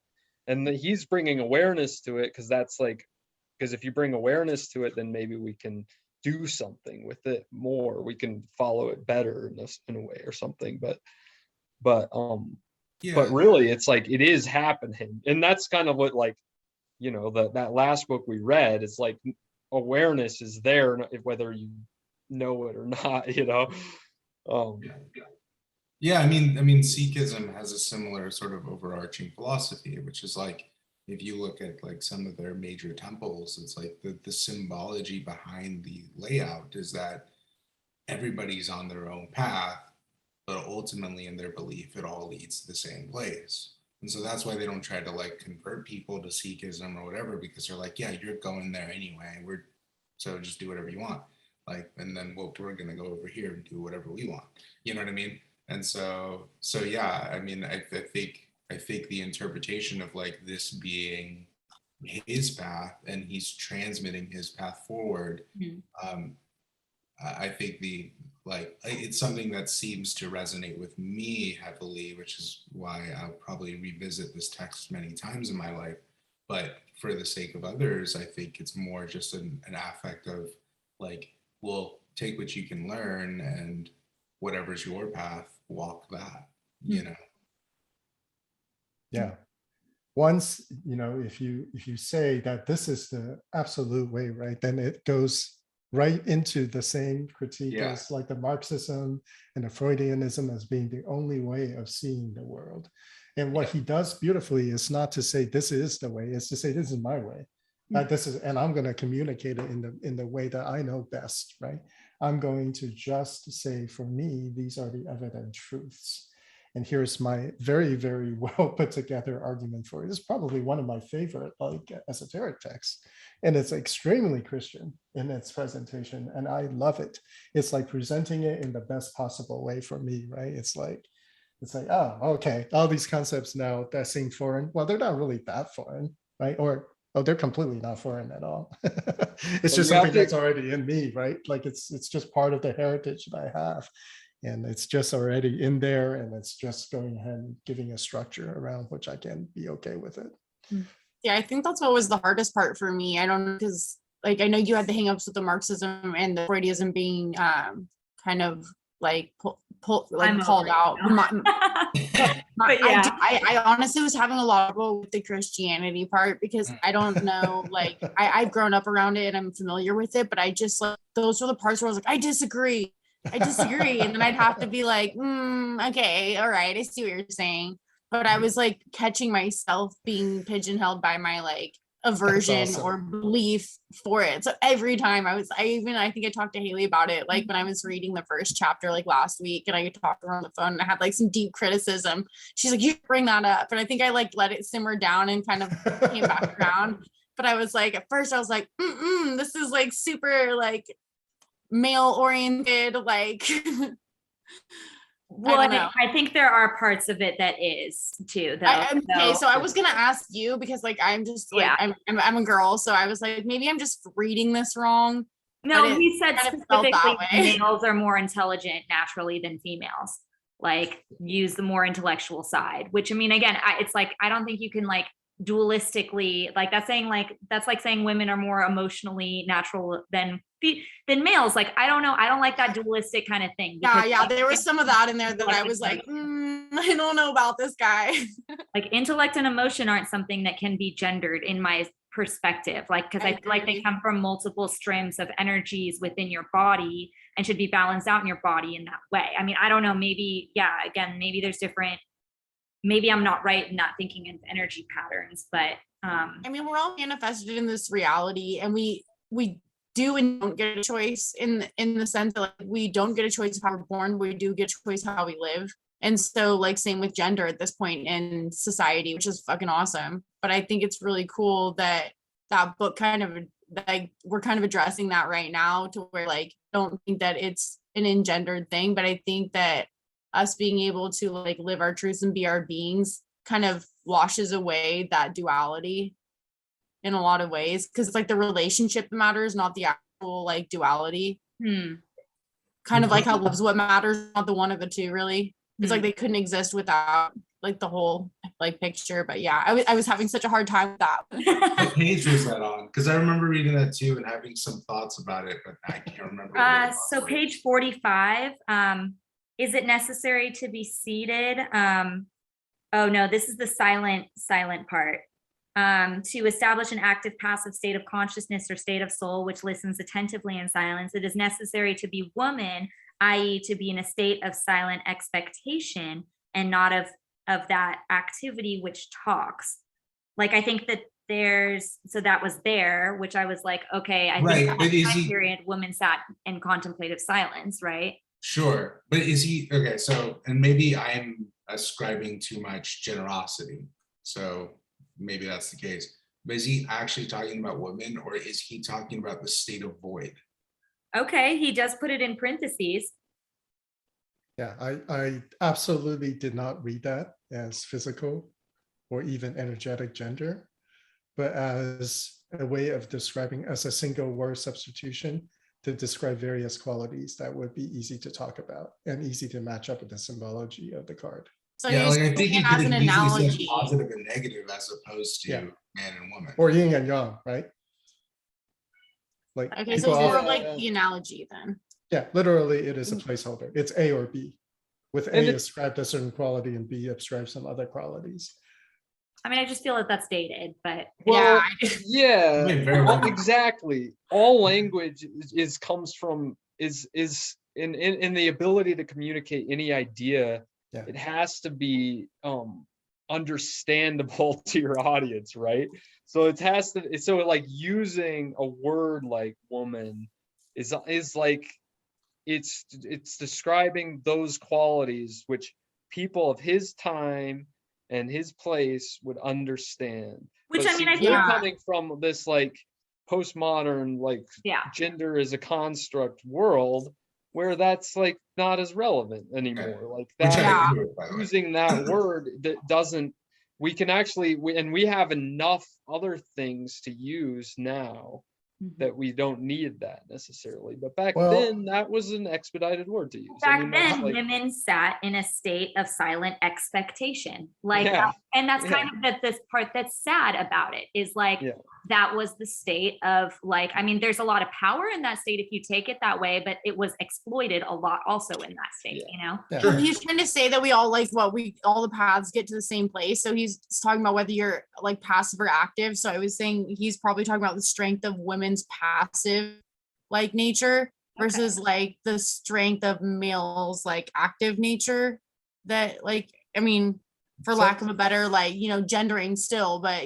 And he's bringing awareness to it, because if you bring awareness to it, then maybe we can do something with it more. We can follow it better in a way or something. But really it's like it is happening. And that's kind of what, like, that last book we read is like awareness is there whether you know it or not. Yeah, I mean Sikhism has a similar sort of overarching philosophy, which is like, if you look at like some of their major temples, it's like the symbology behind the layout is that everybody's on their own path, but ultimately in their belief it all leads to the same place. And so that's why they don't try to like convert people to Sikhism or whatever, because they're like, yeah, you're going there anyway, so just do whatever you want, like, and then we're gonna go over here and do whatever we want, you know what I mean? And so yeah, I mean, I think the interpretation of like this being his path and he's transmitting his path forward, I think like it's something that seems to resonate with me heavily, which is why I'll probably revisit this text many times in my life. But for the sake of others, I think it's more just an affect of like, well, take what you can learn, and whatever's your path, walk that, you know. Yeah. Once, if you say that this is the absolute way, right, then it goes right into the same critique Yeah. as like the Marxism and the Freudianism as being the only way of seeing the world. And what he does beautifully is not to say this is the way, it's to say this is my way. This is, and I'm going to communicate it in the way that I know best, right? I'm going to just say, for me, these are the evident truths. And here's my very, very well put together argument for it. It's probably one of my favorite like esoteric texts. And it's extremely Christian in its presentation. And I love it. It's like presenting it in the best possible way for me, right? It's like, oh, okay, all these concepts now that seem foreign. Well, they're not really that foreign, right? Or, oh, they're completely not foreign at all. It's just something that's already in me, right? Like it's just part of the heritage that I have. And it's just already in there, and it's just going ahead and giving a structure around which I can be okay with it. Yeah, I think that's what was the hardest part for me. I don't know, because like I know you had the hangups with the Marxism and the Freudianism being kind of like called out. But yeah. I honestly was having a lot of trouble with the Christianity part, because I don't know, like I've grown up around it and I'm familiar with it, but I just like those were the parts where I was like, I disagree. And then I'd have to be like, okay, all right, I see what you're saying. But I was like catching myself being pigeonholed by my like aversion or belief for it. So every time I think I talked to Haley about it, like when I was reading the first chapter like last week, and I talked to her on the phone and I had like some deep criticism. She's like, you bring that up. And I think I like let it simmer down and kind of came back around. But I was like, at first I was like, this is like super like male oriented, like well, I think there are parts of it that is too, though. So I was gonna ask you, because like I'm just like I'm a girl, so I was like, maybe I'm just reading this wrong. No, he said specifically males are more intelligent naturally than females. Like use the more intellectual side, which I mean, again, it's like I don't think you can like dualistically like that's like saying women are more emotionally natural than males. Like I don't know, I don't like that dualistic kind of thing. Like, there was some of that in there that I was like, I don't know about this guy. Like intellect and emotion aren't something that can be gendered in my perspective, like because I feel like they come from multiple streams of energies within your body and should be balanced out in your body in that way. I mean, I don't know, maybe again, maybe there's different, maybe I'm not right in not thinking in energy patterns, but I mean, we're all manifested in this reality, and we do and don't get a choice in the sense that like, we don't get a choice of how we're born, we do get a choice of how we live. And so like same with gender at this point in society, which is fucking awesome. But I think it's really cool that book kind of like we're kind of addressing that right now, to where like don't think that it's an engendered thing, but I think that us being able to like live our truths and be our beings kind of washes away that duality in a lot of ways, because it's like the relationship that matters, not the actual like duality. Kind of like how love's what matters, not the one of the two, really. It's like they couldn't exist without like the whole like picture. But yeah, I was having such a hard time with that. What page was that on? Because I remember reading that too and having some thoughts about it, but I can't remember. So page 45. Is it necessary to be seated? Oh no, this is the silent part. To establish an active passive state of consciousness or state of soul which listens attentively in silence, it is necessary to be woman, i.e. to be in a state of silent expectation and not of that activity which talks. Like I think that so that was there, which I was like, okay, I think that time period women sat in contemplative silence, right? Sure, but is he okay? So, and maybe I'm ascribing too much generosity, so maybe that's the case. But is he actually talking about women, or is he talking about the state of void? Okay, he does put it in parentheses. Yeah, I absolutely did not read that as physical or even energetic gender, but as a way of describing, as a single word substitution, to describe various qualities that would be easy to talk about and easy to match up with the symbology of the card. So Yeah, you're like I saying think you it could as an have easily said analogy. positive and negative as opposed to Yeah. man and woman. Or yin and yang, right? Like Okay, so people it's more often- of like the analogy then. yeah, literally it is a placeholder. It's A or B, with And A it- ascribed a certain quality and B ascribed some other qualities. I mean, I just feel that that's dated, but Well, Yeah. yeah, Wait, very well, well. exactly. All language is comes from is in the ability to communicate any idea. Yeah. It has to be understandable to your audience, right? So it has to. So like using a word like woman is like it's describing those qualities which people of his time and his place would understand. which But I mean, see, I we're think, coming from this like postmodern, like yeah. gender is a construct world where that's like not as relevant anymore. Like Which that Yeah. I agree with, by the way. using that word that doesn't, we can actually, and we have enough other things to use now Mhm. that we don't need that necessarily. But back Well- then, that was an expedited word to use. Back that's then, like, women sat in a state of silent expectation. Like, Yeah. and that's Yeah. kind of this part that's sad about it is like, Yeah. that was the state of like, I mean, there's a lot of power in that state if you take it that way, but it was exploited a lot also in that state, Yeah. you know? Yeah. Well, he's trying to say that we all like all the paths get to the same place. So he's talking about whether you're like passive or active. So I was saying he's probably talking about the strength of women's passive like nature versus like the strength of males like active nature. That like, I mean, for So- lack of a better like, gendering still, but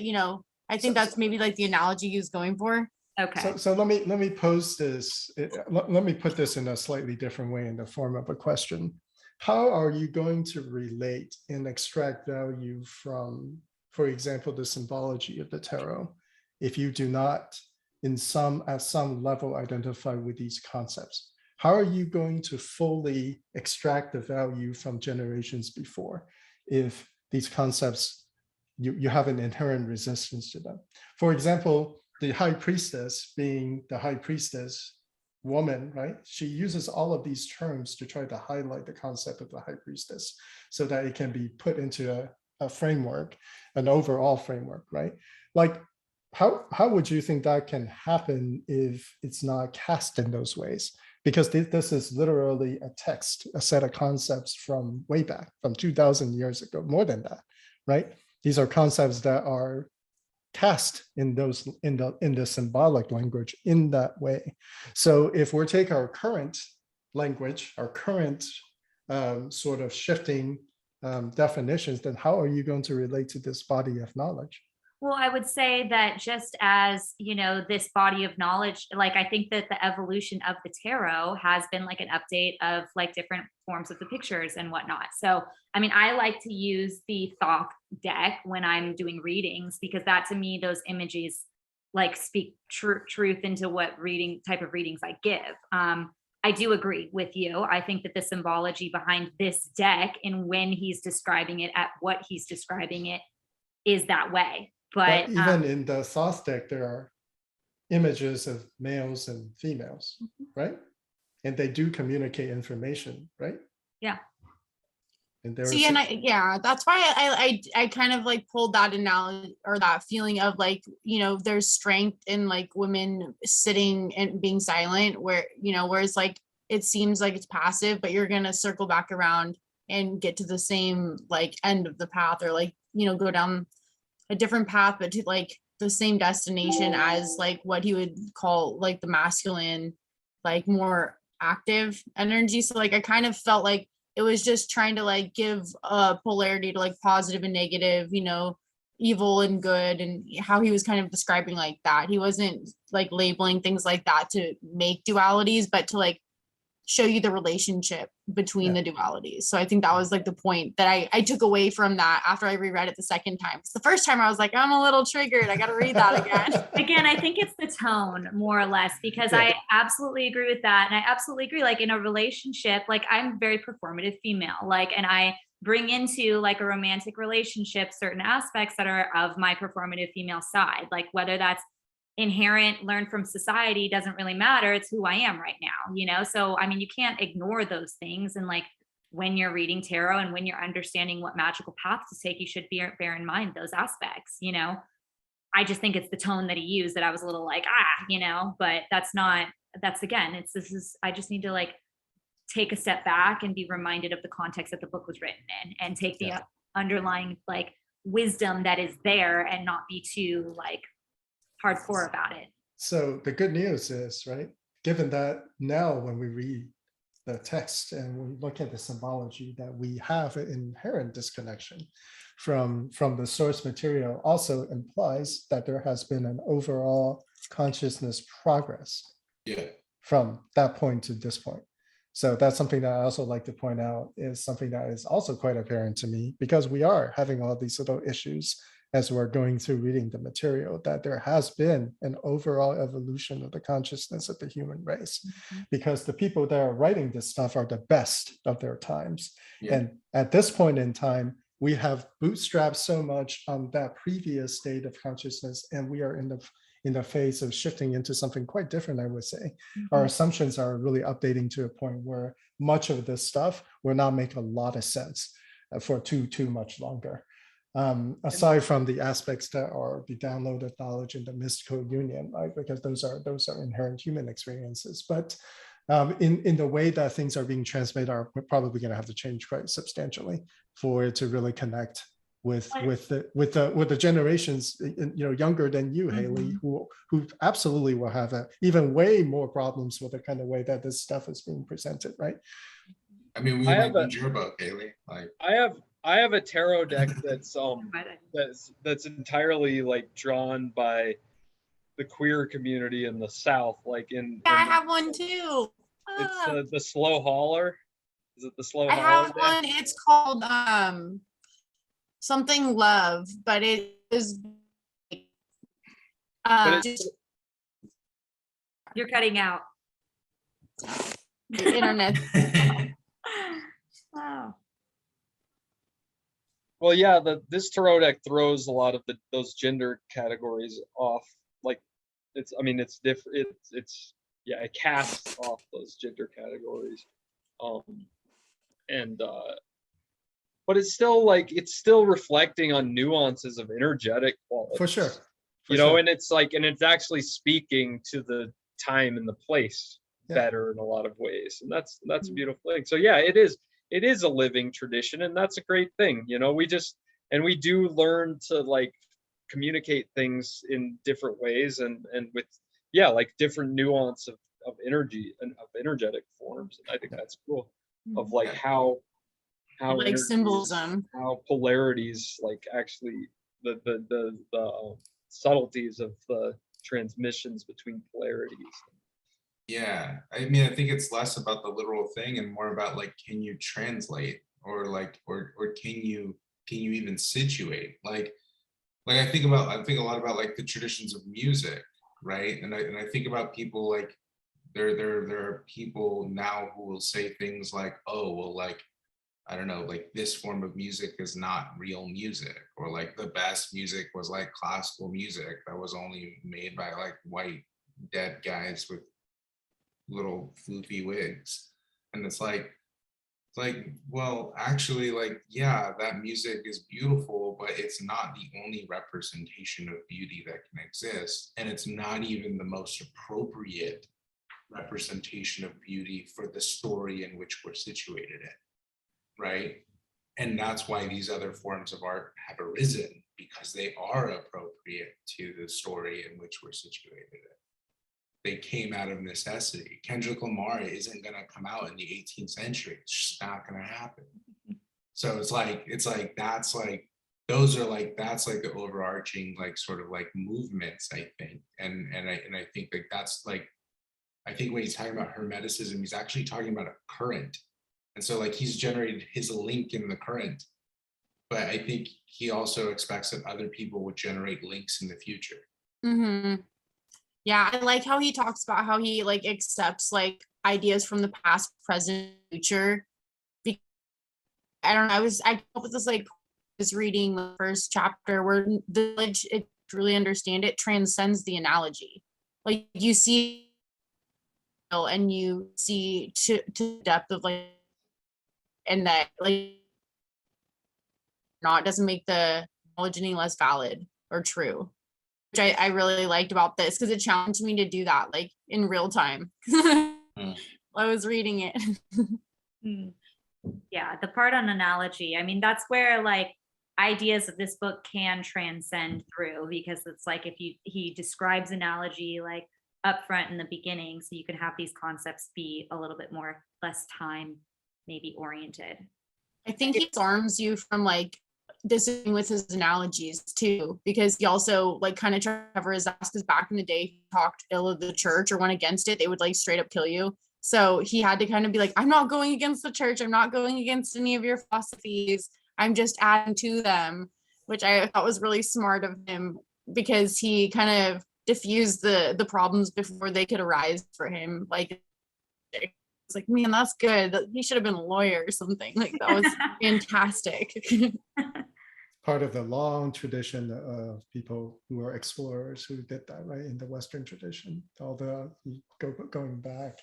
I think So- that's maybe like the analogy he was going for. Okay. So let me pose this. Let me put this in a slightly different way in the form of a question. How are you going to relate and extract value from, for example, the symbology of the tarot, if you do not, at some level, identify with these concepts? How are you going to fully extract the value from generations before, if these concepts you have an inherent resistance to them? For example, the high priestess being the high priestess woman, right? She uses all of these terms to try to highlight the concept of the high priestess so that it can be put into a framework, an overall framework, right? Like, how would you think that can happen if it's not cast in those ways? Because this is literally a text, a set of concepts from way back, from 2000 years ago, more than that, right? These are concepts that are cast in the symbolic language in that way. So if we take our current language, our current sort of shifting definitions, then how are you going to relate to this body of knowledge? Well, I would say that just as, this body of knowledge, like I think that the evolution of the tarot has been like an update of like different forms of the pictures and whatnot. So, I mean, I like to use the Thoth deck when I'm doing readings because that to me, those images like speak truth into what type of readings I give. I do agree with you. I think that the symbology behind this deck and when he's describing it at what he's describing it is that way. But even in the Thoth deck, there are images of males and females, right? And they do communicate information, right? Yeah. And there See, is and that's why I kind of like pulled that analogy or that feeling of like, there's strength in like women sitting and being silent where, whereas like, it seems like it's passive, but you're going to circle back around and get to the same like end of the path or like, go down a different path, but to like the same destination as like what he would call like the masculine, like more active energy. So like, I kind of felt like it was just trying to like give a polarity to like positive and negative, evil and good, and how he was kind of describing like that. He wasn't like labeling things like that to make dualities, but to like show you the relationship between the dualities. So I think that was like the point that I took away from that after I reread it the second time. Because the first time I was like, I'm a little triggered. I got to read that again. Again, I think it's the tone more or less, because I absolutely agree with that. And I absolutely agree, like in a relationship, like I'm very performative female, like, and I bring into like a romantic relationship certain aspects that are of my performative female side, like whether that's inherent learn from society doesn't really matter. It's who I am right now, you know? So, I mean, you can't ignore those things. And like when you're reading tarot and when you're understanding what magical path to take, you should bear in mind those aspects, you know? I just think it's the tone that he used that I was a little like, you know, but that's again, I just need to like take a step back and be reminded of the context that the book was written in and take the underlying like wisdom that is there and not be too like hardcore about it. So the good news is, right, given that now when we read the text and we look at the symbology, that we have an inherent disconnection from the source material also implies that there has been an overall consciousness progress from that point to this point. So that's something that I also like to point out, is something that is also quite apparent to me, because we are having all these little issues as we're going through reading the material, that there has been an overall evolution of the consciousness of the human race, because the people that are writing this stuff are the best of their times. And at this point in time, we have bootstrapped so much on that previous state of consciousness, and we are in the phase of shifting into something quite different, I would say. Our assumptions are really updating to a point where much of this stuff will not make a lot of sense for too much longer. Aside from the aspects that are the downloaded knowledge and the mystical union, right? Because those are inherent human experiences. But in the way that things are being transmitted, we're probably going to have to change quite substantially for it to really connect with the generations, you know, younger than you, Haley, who absolutely will have even way more problems with the kind of way that this stuff is being presented, right? I mean, we might need your book, Haley. Like, I have a tarot deck that's entirely like drawn by the queer community in the South, like I have one too. It's the slow hauler. Is it the slow I hauler have deck? one. It's called something love, but it is You're cutting out. the internet. Wow. Well, yeah, this tarot deck throws a lot of those gender categories off. Like, it's different. It casts off those gender categories. But it's still reflecting on nuances of energetic qualities. For sure. You know, and it's actually speaking to the time and the place better in a lot of ways. And that's a beautiful thing. So yeah, it is a living tradition, and that's a great thing. You know, we do learn to like communicate things in different ways and with like different nuance of energy and of energetic forms. And I think that's cool, of like how like symbolism, how polarities, like actually the subtleties of the transmissions between polarities. Yeah, I mean, I think it's less about the literal thing and more about like, can you translate, or like, or can you even situate? Like I think a lot about like the traditions of music, right? And I think about people like there are people now who will say things like, oh, well, like, I don't know, like this form of music is not real music, or like the best music was like classical music that was only made by like white dead guys with little floofy wigs. And it's like, well, actually, like, yeah, that music is beautiful, but it's not the only representation of beauty that can exist. And it's not even the most appropriate representation of beauty for the story in which we're situated in, right? And that's why these other forms of art have arisen, because they are appropriate to the story in which we're situated in. They came out of necessity. Kendrick Lamar isn't going to come out in the 18th century. It's just not going to happen. So it's like that's like the overarching like sort of like movements, I think. And I think like that's like, I think when he's talking about hermeticism, he's actually talking about a current. And so like he's generated his link in the current, but I think he also expects that other people would generate links in the future. Mm-hmm. Yeah, I like how he talks about how he like accepts like ideas from the past, present, future. I don't know. I came up with this like, I was reading the first chapter where the village, it truly understand it transcends the analogy. Like you see and you see to the depth of like, and that like not doesn't make the knowledge any less valid or true, which I really liked about this because it challenged me to do that like in real time. I was reading it. Yeah, the part on analogy, I mean, that's where like ideas of this book can transcend through, because it's like if he describes analogy like up front in the beginning, so you can have these concepts be a little bit more less time maybe oriented. I think he disarms you from like disagreeing with his analogies too, because he also like kind of tried to cover his ass because back in the day he talked ill of the church or went against it, they would like straight up kill you. So he had to kind of be like, I'm not going against the church, I'm not going against any of your philosophies, I'm just adding to them, which I thought was really smart of him because he kind of diffused the problems before they could arise for him. Like it's like, man, that's good. He should have been a lawyer or something. Like that was fantastic. Part of the long tradition of people who are explorers who did that, right? In the Western tradition, all the going back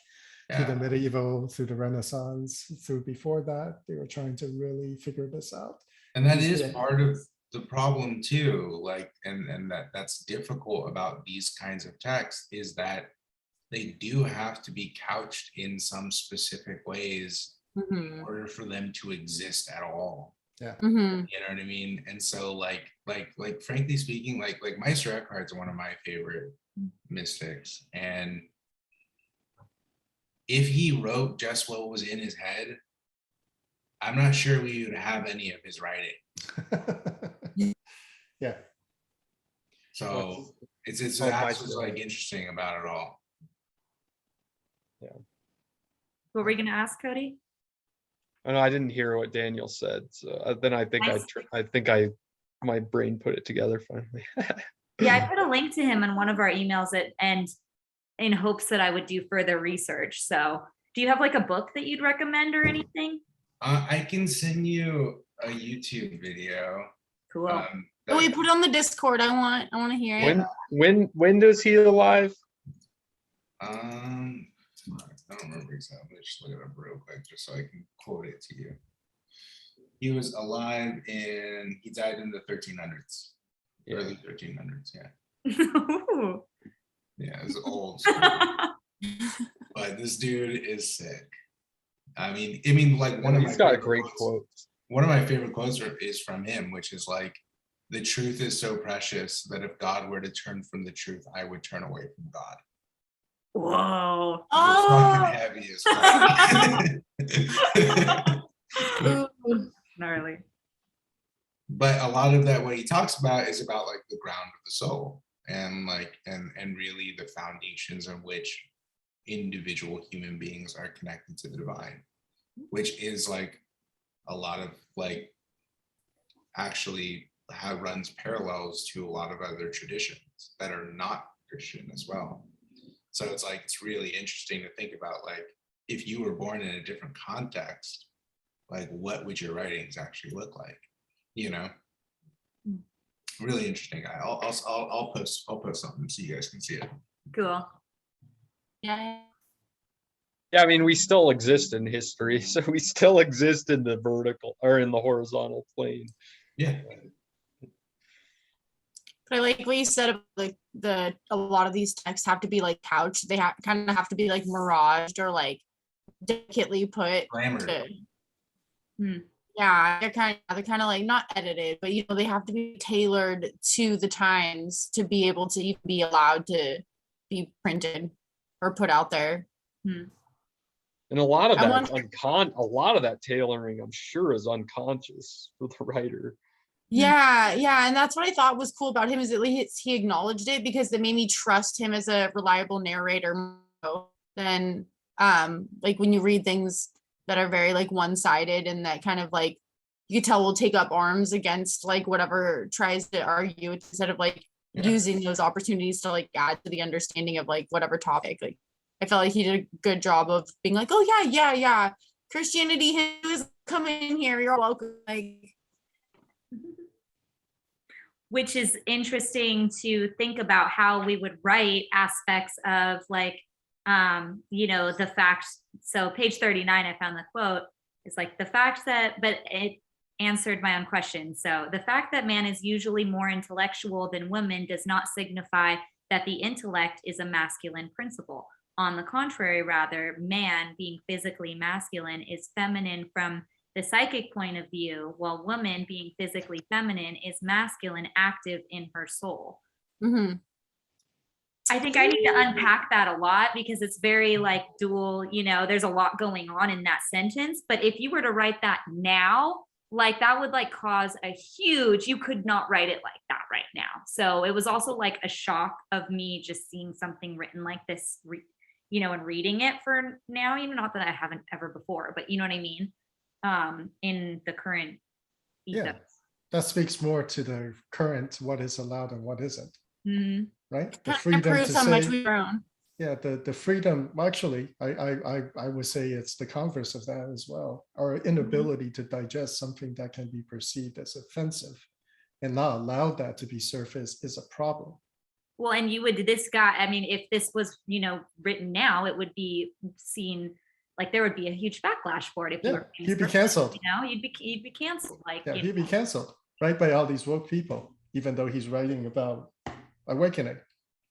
to the medieval, through the Renaissance, through before that, they were trying to really figure this out. And that is part of the problem too, like, and that's difficult about these kinds of texts is that they do have to be couched in some specific ways in order for them to exist at all. Yeah. You know what I mean? And so like frankly speaking, like Meister Eckhart's one of my favorite mystics. And if he wrote just what was in his head, I'm not sure we would have any of his writing. Yeah. So it's that's what's like interesting about it all. Yeah. What were you gonna ask, Cody? Oh, no, I didn't hear what Daniel said. So then I think my brain put it together finally. Yeah, I put a link to him in one of our emails and in hopes that I would do further research. So do you have like a book that you'd recommend or anything? I can send you a YouTube video. Cool. Oh, we put on the Discord. I want to hear it. When does he alive? I don't remember exactly. Just look it up real quick, just so I can quote it to you. He was alive he died in the 1300s, early 1300s. Yeah. Yeah, it's old. But this dude is sick. I mean, like He's got a great quote. One of my favorite quotes is from him, which is like, "The truth is so precious that if God were to turn from the truth, I would turn away from God." Whoa. Fucking heavy as fuck. Gnarly. But a lot of that, what he talks about is about like the ground of the soul and like, and really the foundations on which individual human beings are connected to the divine, which is like a lot of like actually how runs parallels to a lot of other traditions that are not Christian as well. So it's like, it's really interesting to think about, like, if you were born in a different context, like what would your writings actually look like? You know, really interesting. I'll post something so you guys can see it. Cool. Yeah. Yeah, I mean, we still exist in history, so we still exist in the vertical or in the horizontal plane. Yeah. But I like what you said about like a lot of these texts have to be like couched. They kind of have to be like miraged or like delicately put. Yeah, they're kind of like not edited, but they have to be tailored to the times to be able to even be allowed to be printed or put out there. And a lot of that tailoring, I'm sure, is unconscious for the writer. Yeah, and that's what I thought was cool about him, is at least he acknowledged it, because it made me trust him as a reliable narrator more than like when you read things that are very like one-sided and that kind of like you could tell will take up arms against like whatever tries to argue, instead of like using those opportunities to like add to the understanding of like whatever topic. Like I felt like he did a good job of being like, oh yeah, Christianity, Hindu is coming in here, you're welcome. Like, which is interesting to think about how we would write aspects of like, the fact. So page 39, I found the quote. It's like the fact that, but it answered my own question. So the fact that man is usually more intellectual than women does not signify that the intellect is a masculine principle. On the contrary, rather, man, being physically masculine, is feminine from the psychic point of view, while woman, being physically feminine, is masculine, active in her soul. Mm-hmm. I think I need to unpack that a lot because it's very like dual, there's a lot going on in that sentence. But if you were to write that now, like that would like cause a huge, you could not write it like that right now. So it was also like a shock of me just seeing something written like this, and reading it for now, not that I haven't ever before, but you know what I mean? In the current ethos. Yeah, that speaks more to the current, what is allowed and what isn't, right? The Kind of freedom to proves how much say, we've grown. yeah, the freedom, well, actually, I would say it's the converse of that as well. Our inability to digest something that can be perceived as offensive and not allow that to be surfaced is a problem. Well, and this guy, I mean, if this was, written now, it would be seen like there would be a huge backlash for it if you Yeah, were he'd be canceled. you'd be canceled. Like, Yeah, he'd be canceled, right, by all these woke people, even though he's writing about awakening,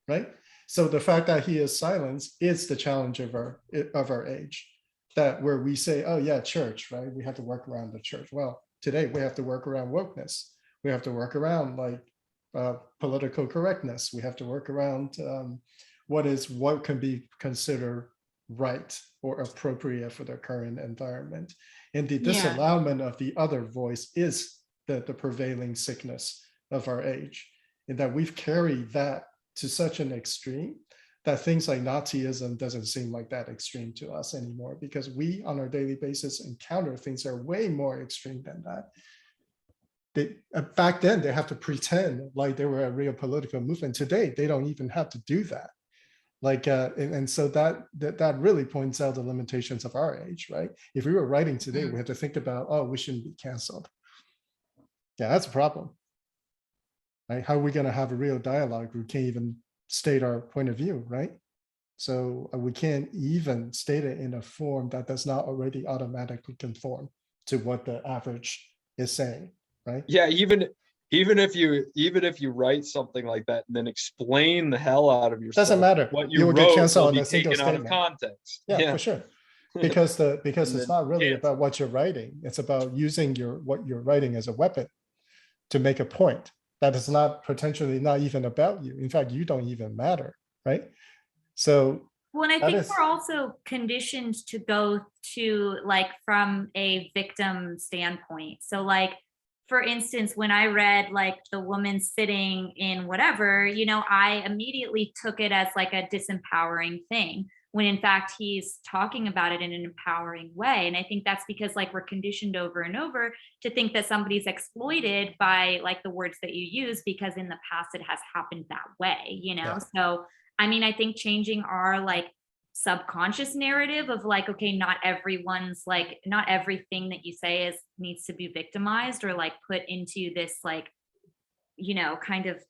right? So the fact that he is silenced is the challenge of our age. That where we say, oh yeah, church, right? We have to work around the church. Well, today we have to work around wokeness. We have to work around like political correctness. We have to work around what can be considered right or appropriate for the current environment. And the disallowment of the other voice is the prevailing sickness of our age, in that we've carried that to such an extreme that things like Nazism doesn't seem like that extreme to us anymore, because we on our daily basis encounter things that are way more extreme than that. Back then they have to pretend like they were a real political movement. Today they don't even have to do that. Like and so that really points out the limitations of our age, right? If we were writing today, we have to think about, oh, we shouldn't be canceled. Yeah, that's a problem. Right? How are we going to have a real dialogue? We can't even state our point of view, right? So we can't even state it in a form that does not already automatically conform to what the average is saying, right? Yeah, even if you write something like that and then explain the hell out of yourself, Doesn't matter. what You you will get wrote canceled will on be a single taken out of statement. context. Yeah, for sure. Because And it's then not really canceled. about what you're writing. It's about using what you're writing as a weapon to make a point that is not potentially not even about you. In fact, you don't even matter, right? So well, and I that think is, we're also conditioned to go to like from a victim standpoint. So like, for instance, when I read like the woman sitting in whatever, I immediately took it as like a disempowering thing, when in fact he's talking about it in an empowering way. And I think that's because like we're conditioned over and over to think that somebody's exploited by like the words that you use, because in the past it has happened that way, Yeah. So I mean, I think changing our like subconscious narrative of like, okay, not everyone's like, not everything that you say needs to be victimized or like put into this like, kind of,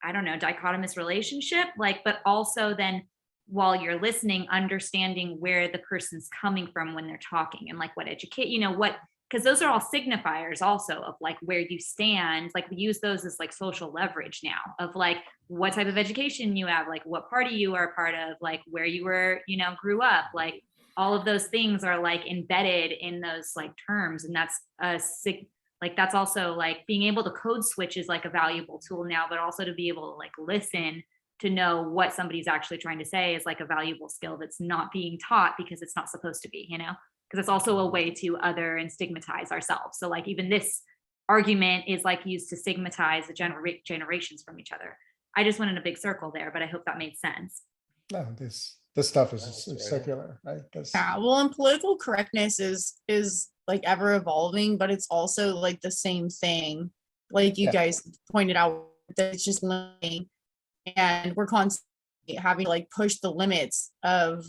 I don't know, dichotomous relationship. Like, but also then while you're listening, understanding where the person's coming from when they're talking and like what what, because those are all signifiers also of like where you stand. Like we use those as like social leverage now of like what type of education you have, like what party you are a part of, like where you were, grew up, like all of those things are like embedded in those like terms. And that's like that's also like being able to code switch is like a valuable tool now, but also to be able to like listen to know what somebody's actually trying to say is like a valuable skill that's not being taught because it's not supposed to be, because it's also a way to other and stigmatize ourselves. So like even this argument is like used to stigmatize the generations from each other. I just went in a big circle there, but I hope that made sense. no, this stuff is That's right. secular, right? Yeah, well, and political correctness is like ever evolving, but it's also like the same thing. Like you guys pointed out, that it's just learning, and we're constantly having to like push the limits of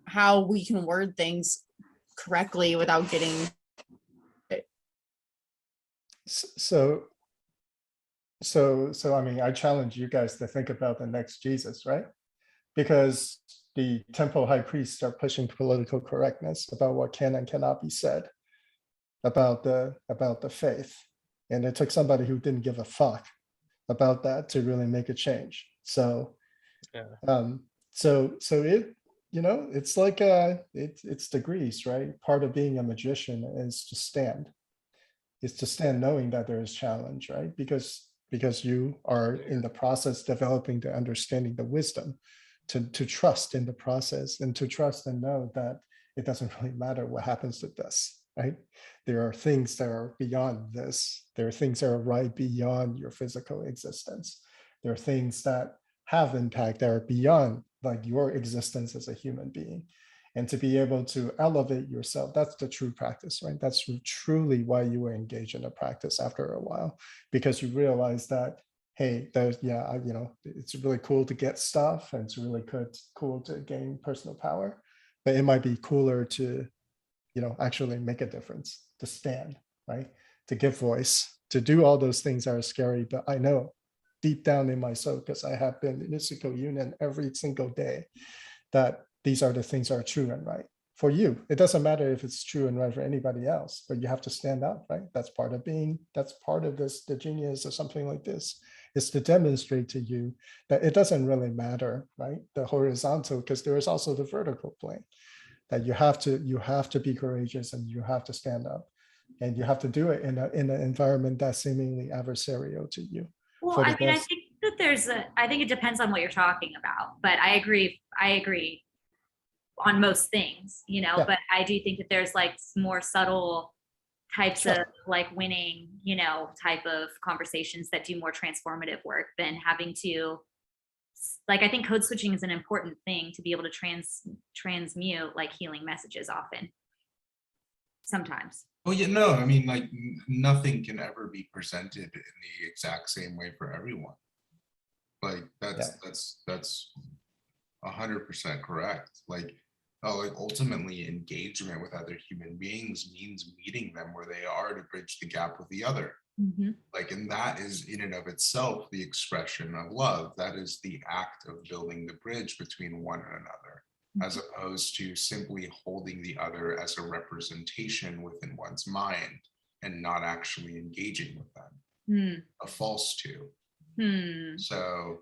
how we can word things correctly without getting. So So I mean, I challenge you guys to think about the next Jesus, right? Because the temple high priests are pushing political correctness about what can and cannot be said about the faith, and it took somebody who didn't give a fuck about that to really make a change. So Yeah. so it, you know, it's like it's degrees, right? Part of being a magician is to stand knowing that there is challenge, right? Because you are in the process developing the understanding, the wisdom to trust in the process, and to trust and know that it doesn't really matter what happens to this, right? There are things that are beyond this. There are things that are right beyond your physical existence. There are things that have impact that are beyond like your existence as a human being. And to be able to elevate yourself, that's the true practice, right? That's truly why you were engaged in a practice after a while, because you realize that, hey, there's, yeah, you know, it's really cool to get stuff, and it's really cool to gain personal power, but it might be cooler to, you know, actually make a difference, to stand, right? To give voice, to do all those things that are scary. But I know deep down in my soul, because I have been in mystical union every single day, that these are the things that are true and right for you. It doesn't matter if it's true and right for anybody else, but you have to stand up, right? That's part of this, the genius or something like this, is to demonstrate to you that it doesn't really matter, right? The horizontal, because there is also the vertical plane, that you have to be courageous, and you have to stand up, and you have to do it in an environment that's seemingly adversarial to you. Well, For the I mean, I best. think that I think it depends on what you're talking about, but I agree on most things, you know, Yeah. but I do think that there's like more subtle types Sure. of like winning, you know, type of conversations that do more transformative work than having to, like, I think code switching is an important thing to be able to transmute like healing messages often. Sometimes. Oh yeah, no, I mean, like nothing can ever be presented in the exact same way for everyone. Like that's 100% correct. Like, oh, like ultimately engagement with other human beings means meeting them where they are to bridge the gap with the other. Mm-hmm. Like, and that is in and of itself the expression of love. That is the act of building the bridge between one and another, as opposed to simply holding the other as a representation within one's mind and not actually engaging with them. A false two. So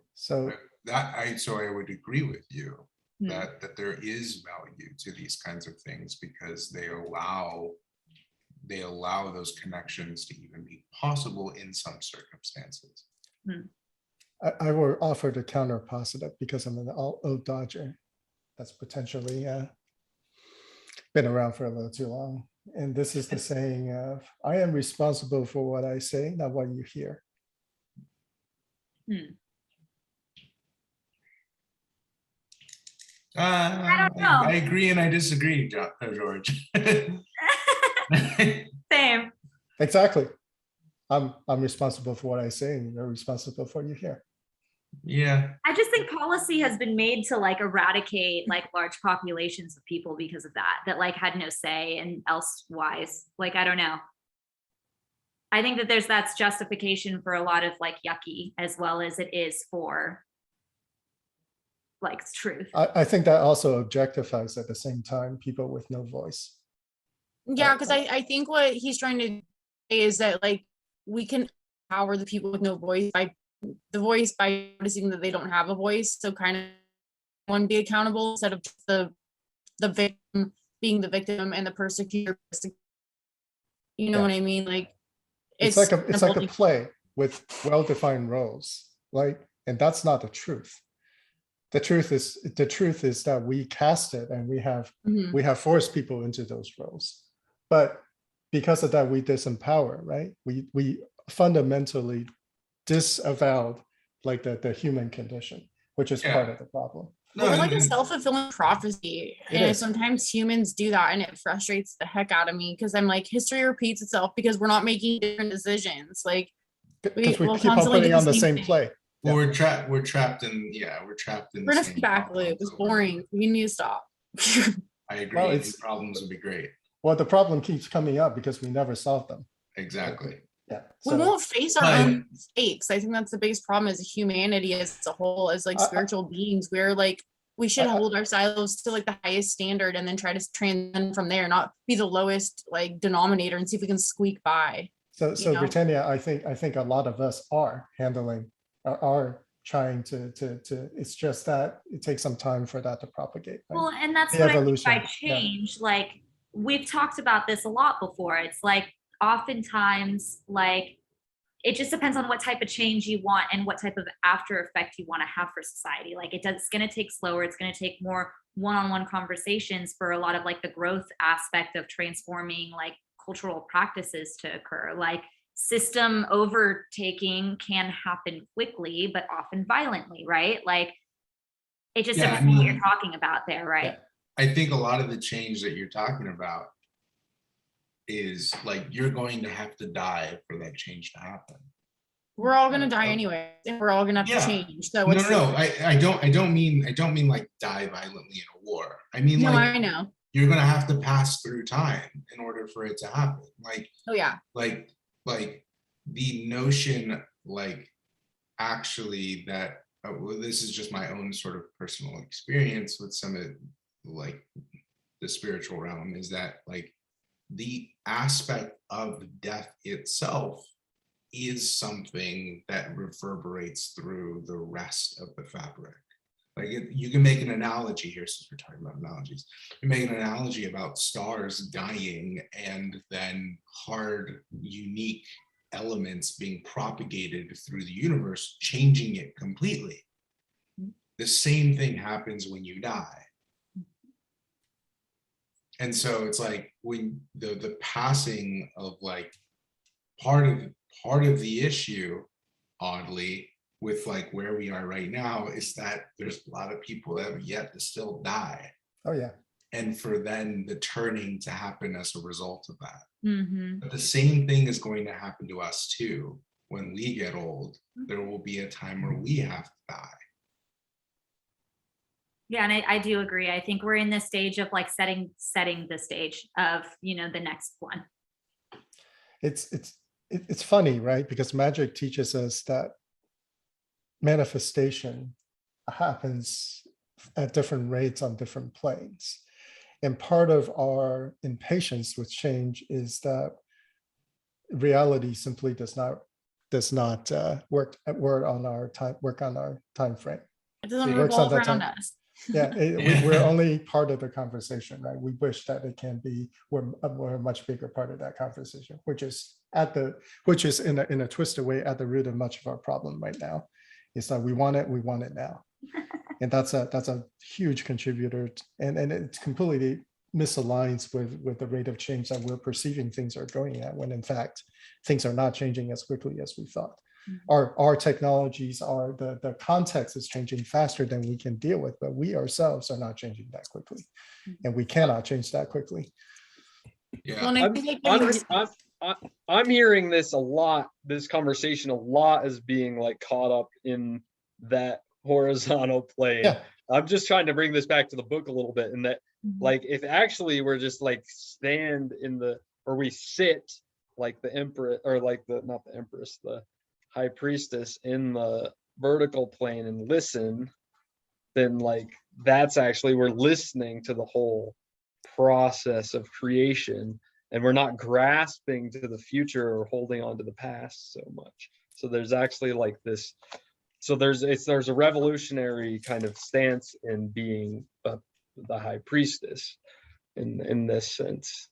I would agree with you that there is value to these kinds of things, because they allow those connections to even be possible in some circumstances. I will offer the counter positive, because I'm an old Dodger that's potentially been around for a little too long. And this is the saying of, I am responsible for what I say, not what you hear. I don't know. I agree and I disagree, George. Same. Exactly. I'm responsible for what I say, and you're responsible for what you hear. Yeah. I just think policy has been made to like eradicate like large populations of people because of that like had no say and elsewise. Like, I don't know. I think that that's justification for a lot of like yucky, as well as it is for like truth. I think that also objectifies at the same time people with no voice. Yeah, because I think what he's trying to say is that like we can empower the people with no voice by noticing that they don't have a voice. So kind of one be accountable instead of just the victim being the victim and the persecutor. You know what I mean? Like it's like a play with well-defined roles, right? And that's not the truth. The truth is that we cast it, and we have forced people into those roles. But because of that, we disempower, right? We fundamentally disavowed like the human condition, which is part of the problem. We're like a self-fulfilling prophecy, and sometimes humans do that, and it frustrates the heck out of me, because I'm like, history repeats itself because we're not making different decisions. Like because we keep on putting on the same play. Well, we're trapped in we're in a feedback loop. It's boring. We need to stop. I agree. Well, problems would be great. Well, the problem keeps coming up because we never solve them. Exactly. Yeah. We So won't face our But- own mistakes. I think that's the biggest problem as humanity as a whole, as like I- spiritual beings. We're like, we should I- hold ourselves to like the highest standard and then try to transcend from there, not be the lowest like denominator and see if we can squeak by. so know? Britannia, I think a lot of us are handling, are trying to, it's just that it takes some time for that to propagate. Right? Well, and that's The what I think evolution, by change, like we've talked about this a lot before. It's like oftentimes like it just depends on what type of change you want and what type of after effect you want to have for society. Like it's going to take slower, it's going to take more one-on-one conversations for a lot of like the growth aspect of transforming like cultural practices to occur. Like system overtaking can happen quickly, but often violently, right? Like it just Yeah, depends I on what mean- you're talking about there, right? Yeah. I think a lot of the change that you're talking about is like you're going to have to die for that change to happen. We're all gonna die anyway, and we're all gonna have Yeah. to change. So No, what's no, no. I don't mean like die violently in a war. I mean no, like I know. you're gonna have to pass through time in order for it to happen. Oh yeah. Like the notion like actually that well, this is just my own sort of personal experience with some of like the spiritual realm is that like the aspect of death itself is something that reverberates through the rest of the fabric. Like you can make an analogy here, since we're talking about analogies. You make an analogy about stars dying and then hard, unique elements being propagated through the universe, changing it completely. The same thing happens when you die. And so it's like when the passing of like part of the issue, oddly, with like where we are right now is that there's a lot of people that have yet to still die. Oh yeah. And for then the turning to happen as a result of that. Mm-hmm. But the same thing is going to happen to us too. When we get old, there will be a time where we have to die. Yeah, and I do agree. I think we're in this stage of like setting the stage of, you know, the next one. It's funny, right? Because magic teaches us that manifestation happens at different rates on different planes. And part of our impatience with change is that reality simply does not work on our time frame. It doesn't It works on revolve that around time. us. Yeah, we're only part of the conversation, right? We wish that it can be, we're a much bigger part of that conversation, which is in a twisted way at the root of much of our problem right now. It's that we want it now. And that's a huge contributor, and it completely misaligns with the rate of change that we're perceiving things are going at, when in fact things are not changing as quickly as we thought. Our technologies are the context is changing faster than we can deal with, but we ourselves are not changing that quickly, and we cannot change that quickly. Yeah. Well, and I think like I'm hearing this a lot, this conversation a lot as being like caught up in that horizontal plane. Yeah. I'm just trying to bring this back to the book a little bit, and that like if actually we're just like stand in the, or we sit like the empress, or like the, not the empress, the high priestess in the vertical plane and listen, then like that's actually, we're listening to the whole process of creation, and we're not grasping to the future or holding on to the past so much. So there's actually like this, so there's a revolutionary kind of stance in being the high priestess in this sense,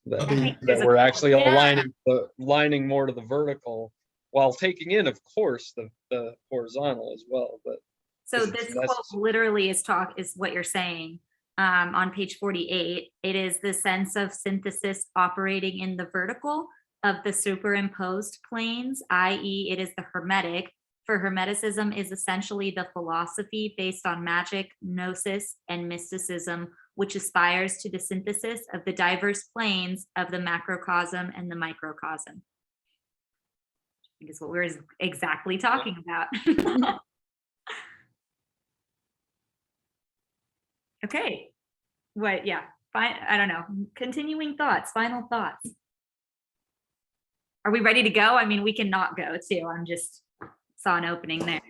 that we're actually aligning more to the vertical while taking in, of course, the horizontal as well. But So this quote literally is what you're saying. On page 48, it is the sense of synthesis operating in the vertical of the superimposed planes, i.e. it is the Hermetic, for Hermeticism is essentially the philosophy based on magic, gnosis, and mysticism, which aspires to the synthesis of the diverse planes of the macrocosm and the microcosm. I think is what we're exactly talking about. Okay, yeah, fine. I don't know. Continuing thoughts, final thoughts. Are we ready to go? I mean, we can not go too. I'm just saw an opening there.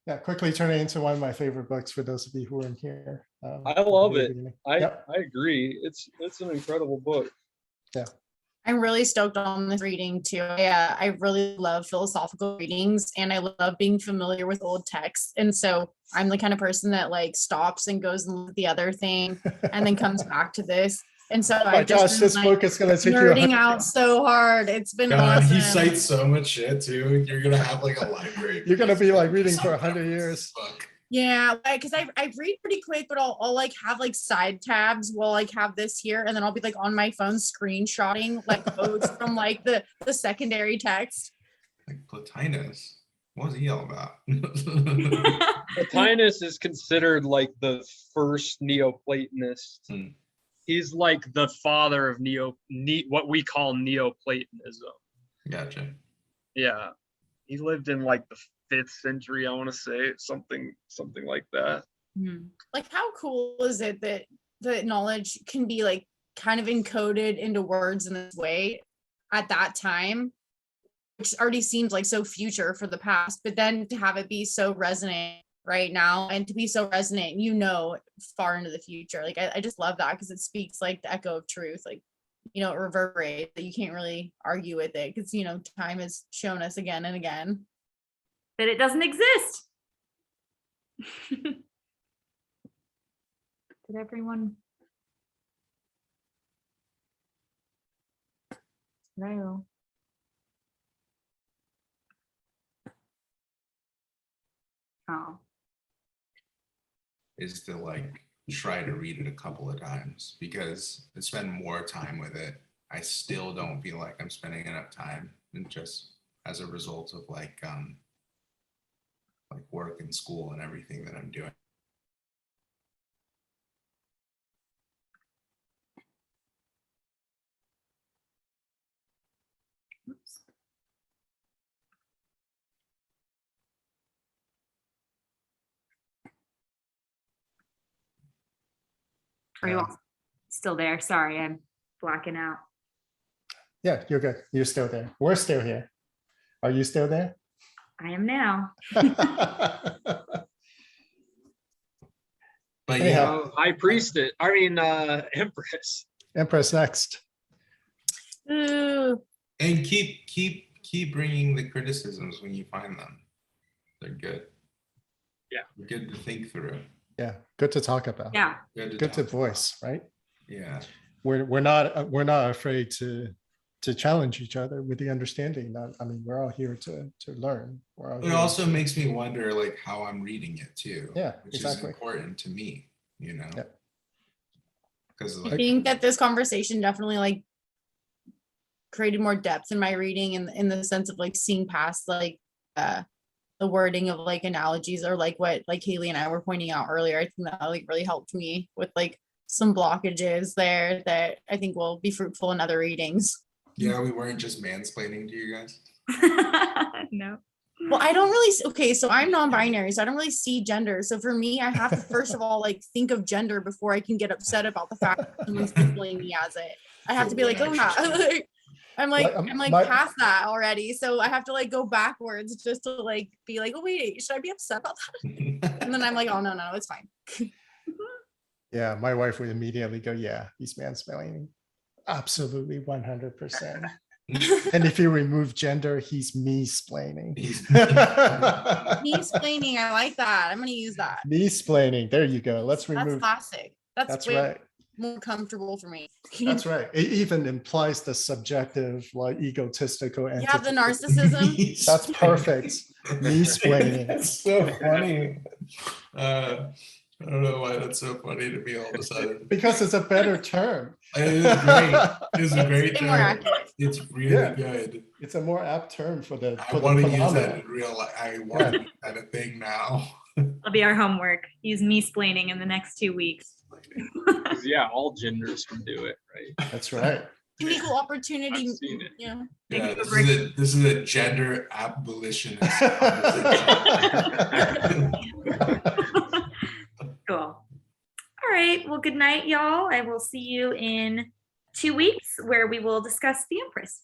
Yeah, quickly turning into one of my favorite books for those of you who are in here. I love it. Yep. I agree. It's an incredible book. I'm really stoked on this reading too. Yeah, I really love philosophical readings and I love being familiar with old texts. And so I'm the kind of person that like stops and goes and looks at the other thing and then comes back to this. And so Oh my I've just gosh, been, this like, book is going to take you nerding out so hard. It's been God, awesome. he cites so much shit too. You're gonna have like a library. You're gonna be like reading Just for on 100 reference years. book. Yeah, because I read pretty quick, but I'll like have like side tabs while like have this here, and then I'll be like on my phone screenshotting like quotes from like the secondary text. Like Plotinus. What was he all about? Plotinus is considered like the first Neoplatonist. Hmm. He's like the father of what we call Neoplatonism. Gotcha. Yeah, he lived in like the 5th century, I want to say, something like that. Like, how cool is it that the knowledge can be like kind of encoded into words in this way at that time, which already seems like so future for the past, but then to have it be so resonant right now and to be so resonant, far into the future. Like, I just love that because it speaks like the echo of truth, like, it reverberates, that you can't really argue with it because, time has shown us again and again That it doesn't exist. Did everyone? No. Oh. Is to like try to read it a couple of times because I spend more time with it. I still don't feel like I'm spending enough time, and just as a result of like work and school and everything that I'm doing. Oops. Are you all still there? Sorry, I'm blacking out. Yeah, you're good. You're still there. We're still here. Are you still there? I am now. But Anyhow. yeah, High Priestess, Empress. Empress next. Ooh. and keep bringing the criticisms when you find them. They're good. Yeah. Good to think through. Yeah, good to talk about. Yeah. Good talk to about. voice, right? Yeah. We're not afraid to challenge each other with the understanding that, I mean, we're all here to learn. We're all It here also to- makes me wonder like how I'm reading it too. Yeah, which exactly. is important to me, Yeah. Because I think that this conversation definitely like created more depth in my reading in the sense of like seeing past like the wording of like analogies or like what like Haley and I were pointing out earlier. I think that like really helped me with like some blockages there that I think will be fruitful in other readings. yeah, we weren't just mansplaining to you guys. No. Well, I don't really, okay, so I'm non-binary, so I don't really see gender. So for me, I have to first of all, like think of gender before I can get upset about the fact that someone's labeling me as it. I have to be like, oh yeah, I'm past that already. So I have to like go backwards just to like be like, oh wait, should I be upset about that? And then I'm like, oh no, it's fine. Yeah, my wife would immediately go, yeah, he's mansplaining. Absolutely 100%. And if you remove gender, he's me-splaining. Me-splaining, I like that. I'm gonna use that. Me-splaining, there you go. Let's That's remove. classic. That's way right. more comfortable for me. That's right. It even implies the subjective, like egotistical entity. Yeah, the narcissism. That's perfect. Me-splaining. It's so funny. I don't know why that's so funny to me all of a sudden. Because it's a better term. It is great. It's a great Way more term. accurate. It's really Yeah. good. It's a more apt term for the I want to use phenomena. it in real life. I want to make that a thing now. That'll be our homework. Use me splaining in the next 2 weeks. 'Cause, yeah, all genders can do it, right? That's right. Equal opportunity. I've seen it. Yeah. Yeah, this is a gender abolitionist conversation. Cool. All right. Well, good night, y'all. I will see you in 2 weeks where we will discuss the Empress.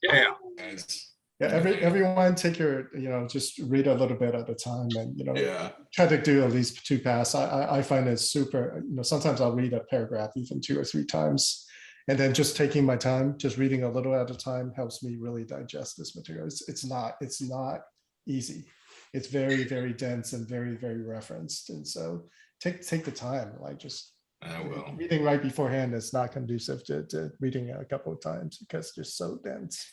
Yeah. Guys. Yeah, everyone take your, just read a little bit at a time and, Yeah. try to do at least 2 passes. I find it super, sometimes I'll read a paragraph even 2 or 3 times. And then just taking my time, just reading a little at a time helps me really digest this material. It's not easy. It's very, very dense and very, very referenced. And so take the time, like just I will. reading right beforehand is not conducive to reading a couple of times because they're so dense.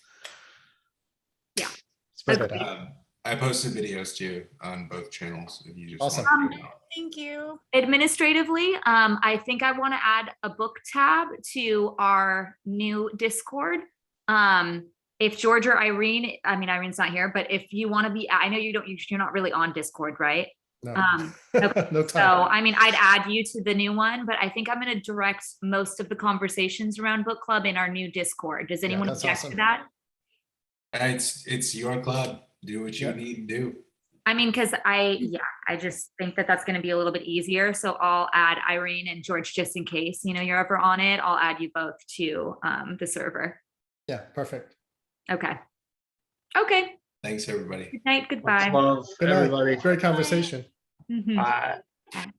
Yeah. Spread it Agreed. out. I posted videos too on both channels if you just Awesome. want to check it out. Thank you. Administratively, I think I want to add a book tab to our new Discord. If George or Irene, I mean, Irene's not here, but if you want to be, I know you're not really on Discord, right? No, Okay. no So, time. I mean, I'd add you to the new one, but I think I'm going to direct most of the conversations around book club in our new Discord. Does anyone that's object awesome. to that? It's your club. Do what you Yeah. need to do. I mean, because I just think that that's going to be a little bit easier. So I'll add Irene and George just in case, you're ever on it. I'll add you both to the server. Yeah, perfect. Okay. Okay. Thanks, everybody. Good night. Goodbye. Much love, Good night. everybody. Great conversation. Mhm. Bye. Bye.